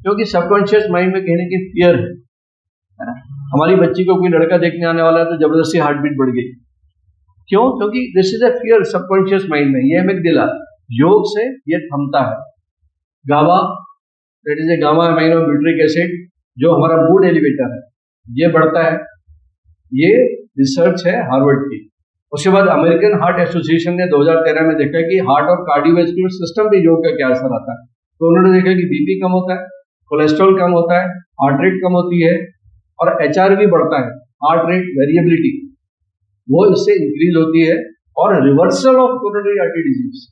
S1: क्योंकि सबकॉन्शियस माइंड में कहने की फियर है ना। हमारी बच्ची को कोई लड़का देखने आने वाला है तो जबरदस्ती हार्ट बीट बढ़ गई। क्यों? क्योंकि this is a fear subconscious mind में। ये एमिगडाला, योग से ये थमता है। GABA, that is a gamma amino butyric acid, जो हमारा मूड एलिवेटर है, ये बढ़ता है। ये रिसर्च है हार्वर्ड की। उसके बाद अमेरिकन हार्ट एसोसिएशन ने 2013 में देखा कि हार्ट और कार्डियोवैस्कुलर सिस्टम पे योग का क्या असर आता है। तो उन्होंने देखा कि बीपी कम होता है, कोलेस्ट्रॉल कम होता है, हार्ट रेट कम होती है और एचआरवी बढ़ता है, हार्ट रेट वेरिएबिलिटी, वो इससे इंक्रीज होती है। और reversal of coronary artery disease,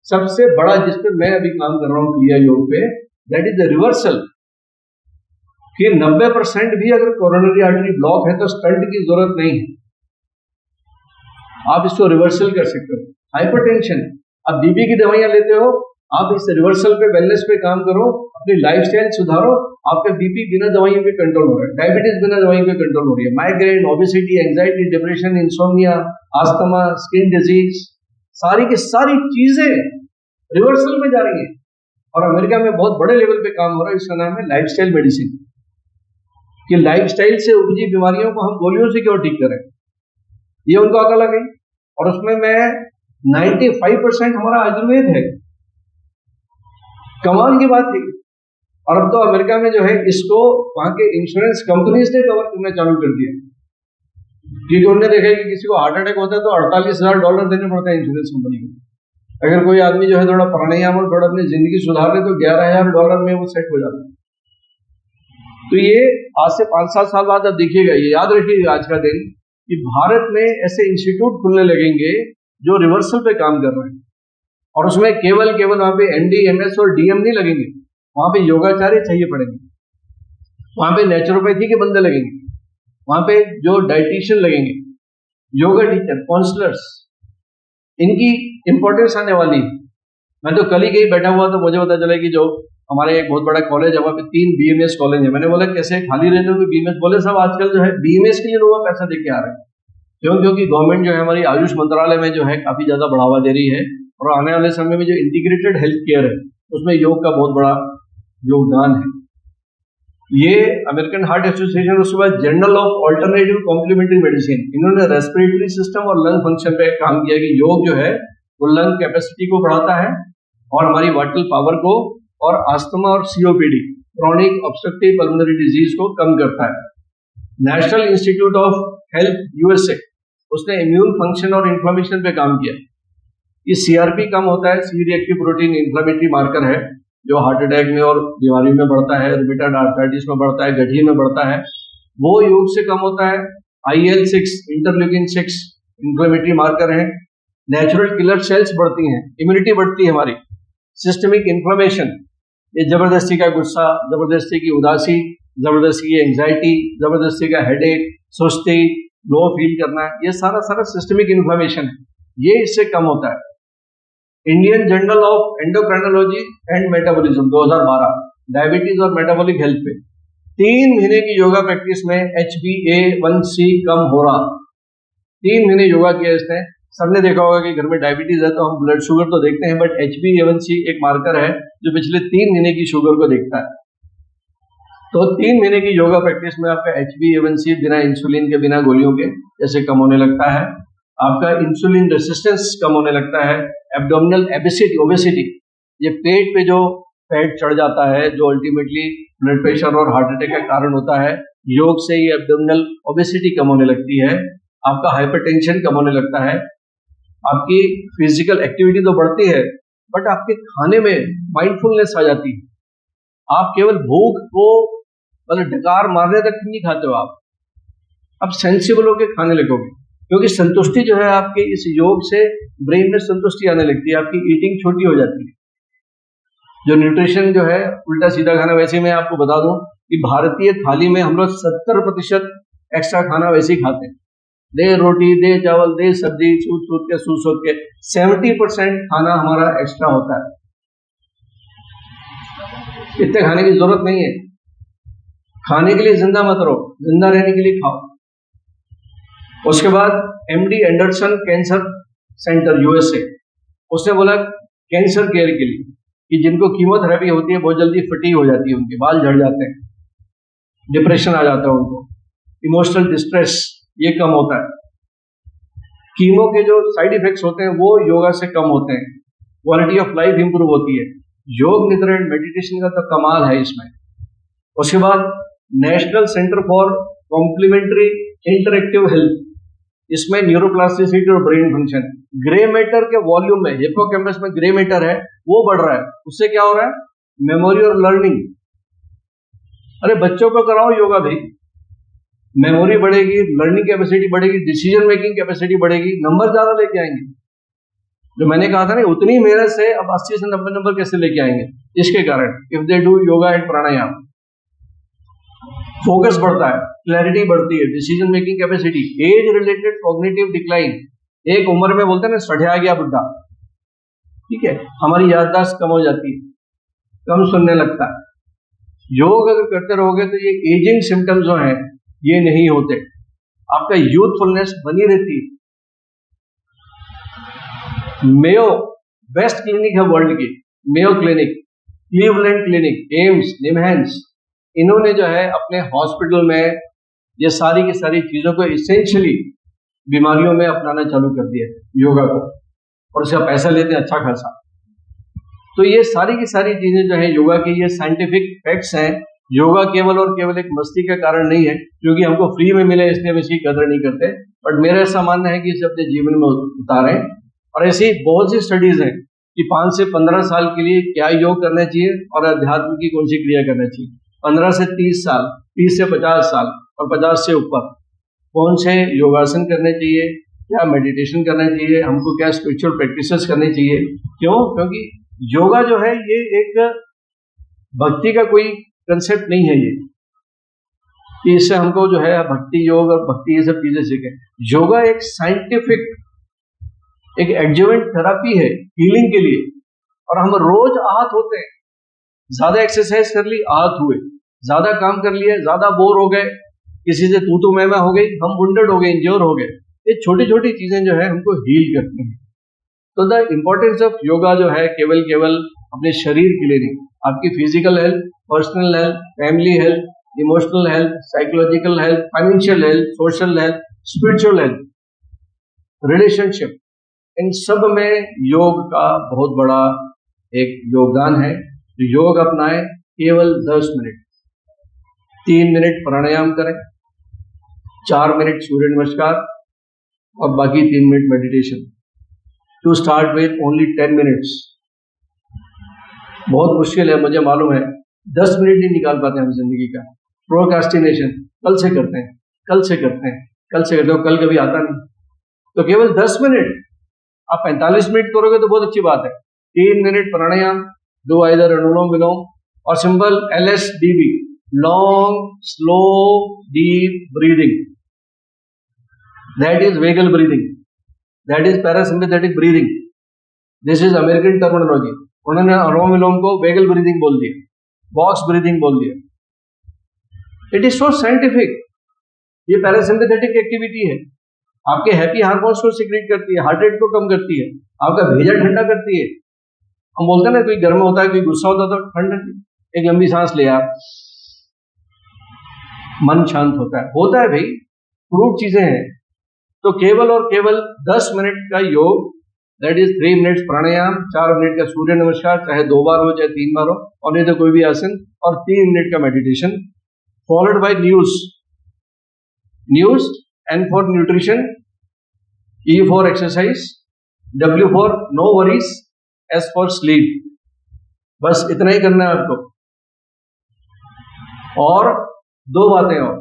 S1: सबसे बड़ा जिस पे मैं अभी काम कर रहा हूं क्रिया योग पे, दैट इज द रिवर्सल। कि 90% भी अगर कोरोनरी आर्टरी ब्लॉक है तो स्टंट की जरूरत नहीं है, आप इसको रिवर्सल कर सकते हो। हाइपरटेंशन, आप बीपी की दवाइयां लेते हो, आप इस रिवर्सल पे, वेलनेस पे काम करो, अपनी लाइफस्टाइल सुधारो, आपका बीपी बिना दवाइयों के कंट्रोल हो रहा है, डायबिटीज बिना दवाइयों के कंट्रोल हो रही है, migraine, obesity, anxiety, depression, insomnia, asthma, skin disease, सारी की सारी चीजें रिवर्सल में जा रही है। और अमेरिका में बहुत बड़े लेवल पे काम हो रहा है, इसका नाम है लाइफस्टाइल मेडिसिन। कि लाइफस्टाइल से उपजी बीमारियों को हम गोलियों से क्यों ठीक करें, ये उनको अकल आ गई। और उसमें मैं 95% हमारा आयुर्वेद है, कमाल की बात थी। और अब तो अमेरिका में जो है इसको वहां के इंश्योरेंस कंपनीज ने कवर करना चालू कर दिया, क्योंकि उन्होंने देखा कि किसी को हार्ट अटैक होता है तो $48,000 देने पड़ते हैं इंश्योरेंस कंपनी को। अगर कोई आदमी जो है थोड़ा प्राणायाम और थोड़ा अपनी जिंदगी सुधार ले तो $11,000 में वो सेट हो जाता है। तो ये आज से 5-7 साल बाद आप देखिएगा, ये याद रखिएगा आज का दिन, कि भारत में ऐसे इंस्टीट्यूट खुलने लगेंगे जो रिवर्सल पे काम कर रहे हैं। और उसमें केवल वहां पे MD, MS और DM नहीं लगेंगे, वहां पे योगाचार्य चाहिए पड़ेंगे, वहां पे नेचुरोपैथी के बंदे लगेंगे, वहां पे जो डाइटिशियन लगेंगे, योगा टीचर, काउंसलर्स, इनकी इंपॉर्टेंस आने वाली है। मैं तो कल ही कहीं बैठा हुआ तो मुझे पता चला कि जो हमारे एक बहुत बड़ा कॉलेज है वहाँ पे 3 BMS कॉलेज है। मैंने बोला कैसे खाली रहते हो BMS? बोले सब आजकल जो है BMS के लिए लोग पैसा दे के आ रहे हैं। क्यों? क्योंकि गवर्नमेंट जो है हमारी आयुष मंत्रालय में जो है काफी ज्यादा बढ़ावा दे रही है, और आने वाले समय में जो इंटीग्रेटेड हेल्थ केयर है उसमें योग का बहुत बड़ा योगदान है। ये अमेरिकन हार्ट एसोसिएशन, उसके बाद Journal of Alternative Complementary Medicine, इन्होंने रेस्पिरेटरी सिस्टम और लंग फंक्शन पे काम किया कि योग जो है वो लंग कैपेसिटी को बढ़ाता है और हमारी वाइटल पावर को, और अस्थमा और COPD, chronic obstructive pulmonary disease को कम करता है। National Institute of Health USA, उसने इम्यून फंक्शन और इन्फ्लेमेशन पे काम किया। ये सीआरपी कम होता है, C reactive protein inflammatory marker है जो हार्ट अटैक में और बीमारी में बढ़ता है, रुमेटॉइड आर्थराइटिस में बढ़ता है, गठिया में बढ़ता है, वो योग से कम होता है। IL-6 इंटरल्यूकिन 6 इन्फ्लेमेटरी मार्कर है। नेचुरल किलर सेल्स बढ़ती हैं, इम्यूनिटी बढ़ती है हमारी। सिस्टमिक इन्फ्लेमेशन, ये जबरदस्ती का गुस्सा, जबरदस्ती की उदासी, जबरदस्ती की एंजाइटी, जबरदस्ती का हेडेक, सुस्ती, लो फील करना, ये सारा सारा सिस्टमिक इन्फ्लेमेशन है, ये इससे कम होता है। Indian journal of endocrinology and metabolism 2012 diabetes और मेटाबॉलिक हेल्थ पे 3 महीने की योगा प्रैक्टिस में HbA1c कम हो रहा। 3 महीने योगा किया इसने। सबने देखा होगा कि घर में डायबिटीज है तो हम ब्लड शुगर तो देखते हैं, बट HbA1c एक मार्कर है जो पिछले 3 महीने की शुगर को देखता है। तो 3 महीने की योगा प्रैक्टिस में आपका HbA1c बिना इंसुलिन के, बिना गोलियों के जैसे कम होने लगता है। आपका इंसुलिन रेसिस्टेंस कम होने लगता है। एब्डोमिनल ओबेसिटी, ये पेट पे जो फैट चढ़ जाता है जो अल्टीमेटली ब्लड प्रेशर और हार्ट अटैक का कारण होता है, योग से ये एब्डोमिनल ओबेसिटी कम होने लगती है। आपका हाइपरटेंशन कम होने लगता है। आपकी फिजिकल एक्टिविटी तो बढ़ती है, बट आपके खाने में माइंडफुलनेस आ जाती है। आप केवल भूख को मतलब डकार मारने तक नहीं खाते हो, आप सेंसिबल होकर खाने लगोगे, क्योंकि संतुष्टि जो है आपके इस योग से ब्रेन में संतुष्टि आने लगती है, आपकी ईटिंग छोटी हो जाती है। जो न्यूट्रिशन जो है उल्टा सीधा खाना, वैसे मैं आपको बता दूं कि भारतीय थाली में हम लोग 70% एक्स्ट्रा खाना वैसे ही खाते हैं। दे रोटी, दे चावल, दे सब्जी, सूद के 70% खाना हमारा एक्स्ट्रा होता है। इतने खाने की जरूरत नहीं है। खाने के लिए जिंदा मत रहो, जिंदा रहने के लिए खाओ। उसके बाद MD Anderson cancer centre USA, उसने बोला कैंसर केयर के लिए कि जिनको कीमोथेरेपी होती है बहुत जल्दी फटीग हो जाती है, उनके बाल झड़ जाते हैं, डिप्रेशन आ जाता है उनको, इमोशनल डिस्ट्रेस ये कम होता है। कीमो के जो साइड इफेक्ट्स होते हैं वो योगा से कम होते हैं। क्वालिटी ऑफ लाइफ इंप्रूव होती है। योग निद्रा एंड मेडिटेशन का तो कमाल है इसमें। उसके बाद National Center for Complementary Interactive Health, इसमें न्यूरोप्लास्टिसिटी और ब्रेन फंक्शन, ग्रे मैटर के वॉल्यूम में, हिप्पोकैम्पस में ग्रे मैटर है वो बढ़ रहा है। उससे क्या हो रहा है? मेमोरी और लर्निंग। अरे बच्चों को कराओ योगा भाई, मेमोरी बढ़ेगी, लर्निंग कैपेसिटी बढ़ेगी, डिसीजन मेकिंग कैपेसिटी बढ़ेगी, नंबर ज्यादा लेके आएंगे। जो मैंने कहा था ना, उतनी मेहनत से अब 80 से 90 नंबर कैसे लेके आएंगे? इसके कारण if they do yoga and pranayama, focus बढ़ता है, क्लैरिटी बढ़ती है, decision making capacity, age related cognitive decline, एक उम्र में बोलते हैं ना सढ़िया गया बुढ़ा, ठीक है, हमारी याददाश्त कम हो जाती है, कम सुनने लगता है। योग अगर करते रहोगे तो ये एजिंग सिम्टम्स जो हैं ये नहीं होते, आपका यूथफुलनेस बनी रहती है। मेयो बेस्ट क्लिनिक है वर्ल्ड की, Mayo clinic, Cleveland clinic, AIIMS, NIMHANS, इन्होंने जो है अपने हॉस्पिटल में ये सारी की सारी चीजों को इसेंशियली बीमारियों में अपनाना चालू कर दिया योगा को, और उसका पैसा लेते हैं अच्छा खासा। तो ये सारी की सारी चीजें जो है योगा की, ये साइंटिफिक फैक्ट्स हैं। योगा केवल और केवल एक मस्ती का कारण नहीं है, क्योंकि हमको फ्री में मिले इसलिए हम इसकी कदर नहीं करते, बट मेरा ऐसा मानना है कि इसे अपने जीवन में उतारें। और ऐसी बहुत सी स्टडीज हैं कि 5 से 15 साल के लिए क्या योग करना चाहिए और अध्यात्म की कौन सी क्रिया करना चाहिए, 15 से 30 साल, 30 से 50 साल और 50 से ऊपर कौन से योगासन करने चाहिए, क्या मेडिटेशन करना चाहिए, हमको क्या स्पिरिचुअल प्रैक्टिसेस करनी चाहिए। क्यों? क्योंकि योगा जो है ये एक भक्ति का कोई कंसेप्ट नहीं है, ये कि इससे हमको जो है भक्ति योग और भक्ति ये सब चीजें सीखें। योगा एक साइंटिफिक, एक एडजुवेंट थेरापी है हीलिंग के लिए, और हम रोज आहत होते हैं। ज्यादा एक्सरसाइज कर ली, आहत हुए, ज्यादा काम कर लिए, ज्यादा बोर हो गए, किसी से तू मैं हो गई, हम वुंडेड हो गए, इंज्योर हो गए। ये छोटी छोटी चीजें जो है हमको हील करती हैं। तो द इम्पोर्टेंस ऑफ योगा जो है केवल अपने शरीर के लिए नहीं, आपकी physical health, personal health, family health, emotional health, psychological health, financial health, social health, spiritual health, relationship, इन सब में योग का बहुत बड़ा एक योगदान है। तो योग अपनाएं, केवल 10 मिनट, 3 मिनट प्राणायाम करें, 4 मिनट सूर्य नमस्कार और बाकी 3 minute meditation. To start with only 10 minutes. बहुत मुश्किल है, मुझे मालूम है, 10 मिनट नहीं निकाल पाते हम जिंदगी का। प्रोक्रास्टिनेशन, कल से करते हैं, कल से करते हैं, कल से करते हो, कल कभी आता नहीं। तो केवल 10 मिनट, आप 45 मिनट करोगे तो बहुत अच्छी बात है। 3 मिनट प्राणायाम, डू आइदर अनुलोम विलोम और simple LSDB, long slow deep breathing, that is vagal breathing, that is parasympathetic breathing. This is American terminology. उन्होंने अनुलोम विलोम को वेगल ब्रीदिंग बोल दिया, बॉक्स ब्रीदिंग बोल दिया। It is so scientific. ये पैरासिम्पैथेटिक एक्टिविटी है, आपके हैप्पी हार्मोन्स को सीक्रेट करती है, हार्ट रेट को कम करती है, आपका भेजा ठंडा करती है। हम बोलते हैं ना, कोई गर्म होता है, कोई गुस्सा होता है तो ठंड, एक लंबी सांस ले आप, मन शांत होता है भाई, प्रूव चीजें हैं। तो केवल और केवल 10 मिनट का योग, that is 3 minutes pranayama, 4 minute का सूर्य नमस्कार, चाहे 2 बार हो चाहे 3 बार हो, और नहीं तो कोई भी आसन, और 3 मिनट का meditation, followed by news, N for nutrition, E for exercise, W for no worries, S for sleep। बस इतना ही करना है आपको। और 2 बातें और,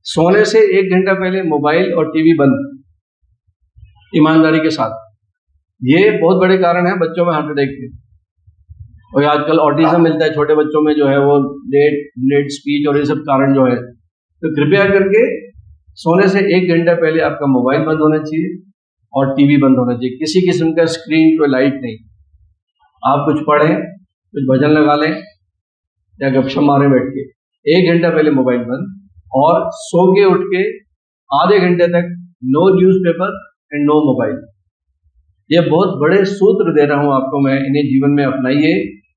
S1: सोने से 1 घंटा पहले मोबाइल और टीवी बंद, ईमानदारी के साथ। ये बहुत बड़े कारण है बच्चों में हार्ट अटैक के, और आजकल ऑटिज्म मिलता है छोटे बच्चों में, जो है वो लेट स्पीच और ये सब कारण जो है। तो कृपया करके सोने से 1 घंटा पहले आपका मोबाइल बंद होना चाहिए और टीवी बंद होना चाहिए, किसी किस्म का स्क्रीन कोई लाइट नहीं। आप कुछ पढ़ें, कुछ भजन लगा लें या गपशप मारें बैठ के। 1 घंटा पहले मोबाइल बंद, और सो के उठ के आधे घंटे तक no newspaper and no mobile. ये बहुत बड़े सूत्र दे रहा हूं आपको मैं, इन्हें जीवन में अपनाइए।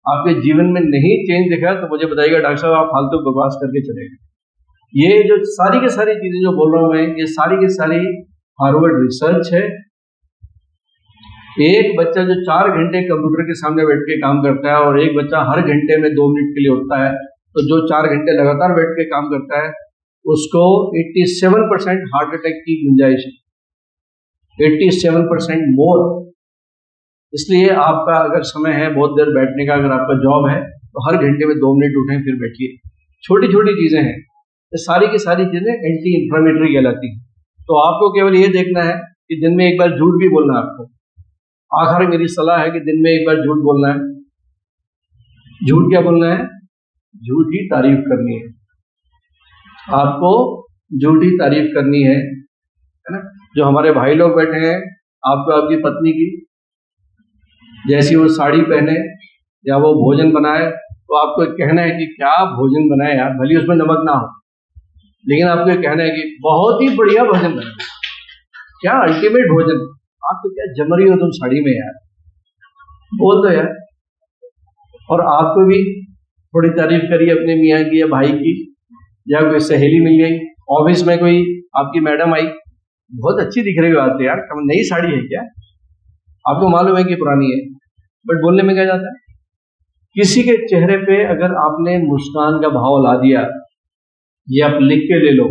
S1: आपके जीवन में नहीं चेंज दिखा तो मुझे बताइएगा डॉक्टर साहब आप फालतू बकवास करके चलेंगे। ये जो सारी की सारी चीजें जो बोल रहा हूं मैं, ये सारी की सारी हार्वर्ड रिसर्च है। एक बच्चा जो 4 घंटे कंप्यूटर के सामने बैठ के काम करता है, और एक बच्चा हर घंटे में 2 मिनट के लिए उठता है, तो जो 4 घंटे लगातार बैठ के काम करता है उसको 87% हार्ट अटैक की गुंजाइश है, 87% मोर। इसलिए आपका अगर समय है बहुत देर बैठने का, अगर आपका जॉब है, तो हर घंटे में 2 मिनट उठें, फिर बैठिए। छोटी छोटी चीजें हैं, ये सारी की सारी चीजें एंटी इंफ्लेमेटरी कहलाती हैं। तो आपको केवल ये देखना है कि दिन में एक बार झूठ भी बोलना है आपको। आखिर मेरी सलाह है कि दिन में एक बार झूठ बोलना है। झूठ क्या बोलना है? झूठी तारीफ करनी है, आपको झूठी तारीफ करनी है ना। जो हमारे भाई लोग बैठे हैं, आपको आपकी पत्नी की जैसी वो साड़ी पहने या वो भोजन बनाए, तो आपको कहना है कि क्या भोजन बनाए यार, भले उसमें नमक ना हो, लेकिन आपको ये कहना है कि बहुत ही बढ़िया भोजन बनाया, क्या अल्टीमेट भोजन, आप तो क्या जम रही हो तुम साड़ी में यार, बोल दो यार। और आपको भी थोड़ी तारीफ करिए अपने मियाँ की या भाई की, या कोई सहेली मिल गई, ऑफिस में कोई आपकी मैडम आई, बहुत अच्छी दिख रही हो आप यार, नई साड़ी है क्या, आपको मालूम है कि पुरानी है, बट बोलने में क्या जाता है। किसी के चेहरे पे अगर आपने मुस्कान का भाव ला दिया, ये आप लिख के ले लो,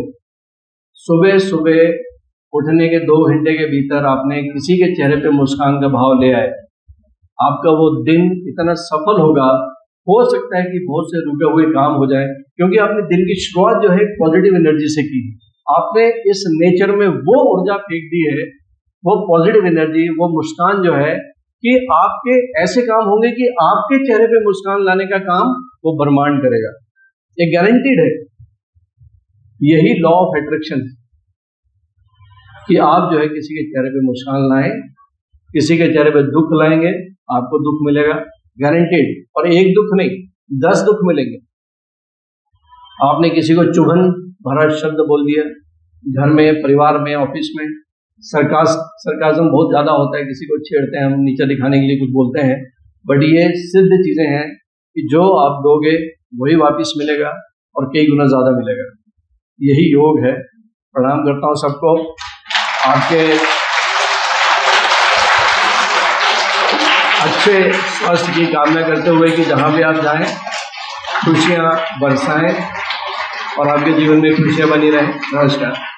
S1: सुबह सुबह उठने के 2 घंटे के भीतर आपने किसी के चेहरे पे मुस्कान का भाव ले आए, आपका वो दिन इतना सफल होगा। हो सकता है कि बहुत से रुके हुए काम हो जाए, क्योंकि आपने दिन की शुरुआत जो है पॉजिटिव एनर्जी से की, आपने इस नेचर में वो ऊर्जा फेंक दी है, वो पॉजिटिव एनर्जी, वो मुस्कान जो है, कि आपके ऐसे काम होंगे कि आपके चेहरे पे मुस्कान लाने का काम वो ब्रह्मांड करेगा, ये गारंटीड है। यही लॉ ऑफ अट्रैक्शन है कि आप जो है किसी के चेहरे पे मुस्कान लाएं, किसी के चेहरे पे दुख लाएंगे, आपको दुख मिलेगा गारंटीड। और एक दुख नहीं, 10 दुख मिलेंगे। आपने किसी को चुभन भरा शब्द बोल दिया, घर में, परिवार में, ऑफिस में, सरकाज़म बहुत ज्यादा होता है, किसी को छेड़ते हैं हम, नीचा दिखाने के लिए कुछ बोलते हैं, बट ये सिद्ध चीजें हैं कि जो आप दोगे वही वापस मिलेगा और कई गुना ज्यादा मिलेगा। यही योग है। प्रणाम करता हूं सबको, आपके अच्छे स्वास्थ्य की कामना करते हुए कि जहां भी आप जाएं खुशियां बरसाएं और आपके जीवन में खुशियां बनी रहें। नमस्कार।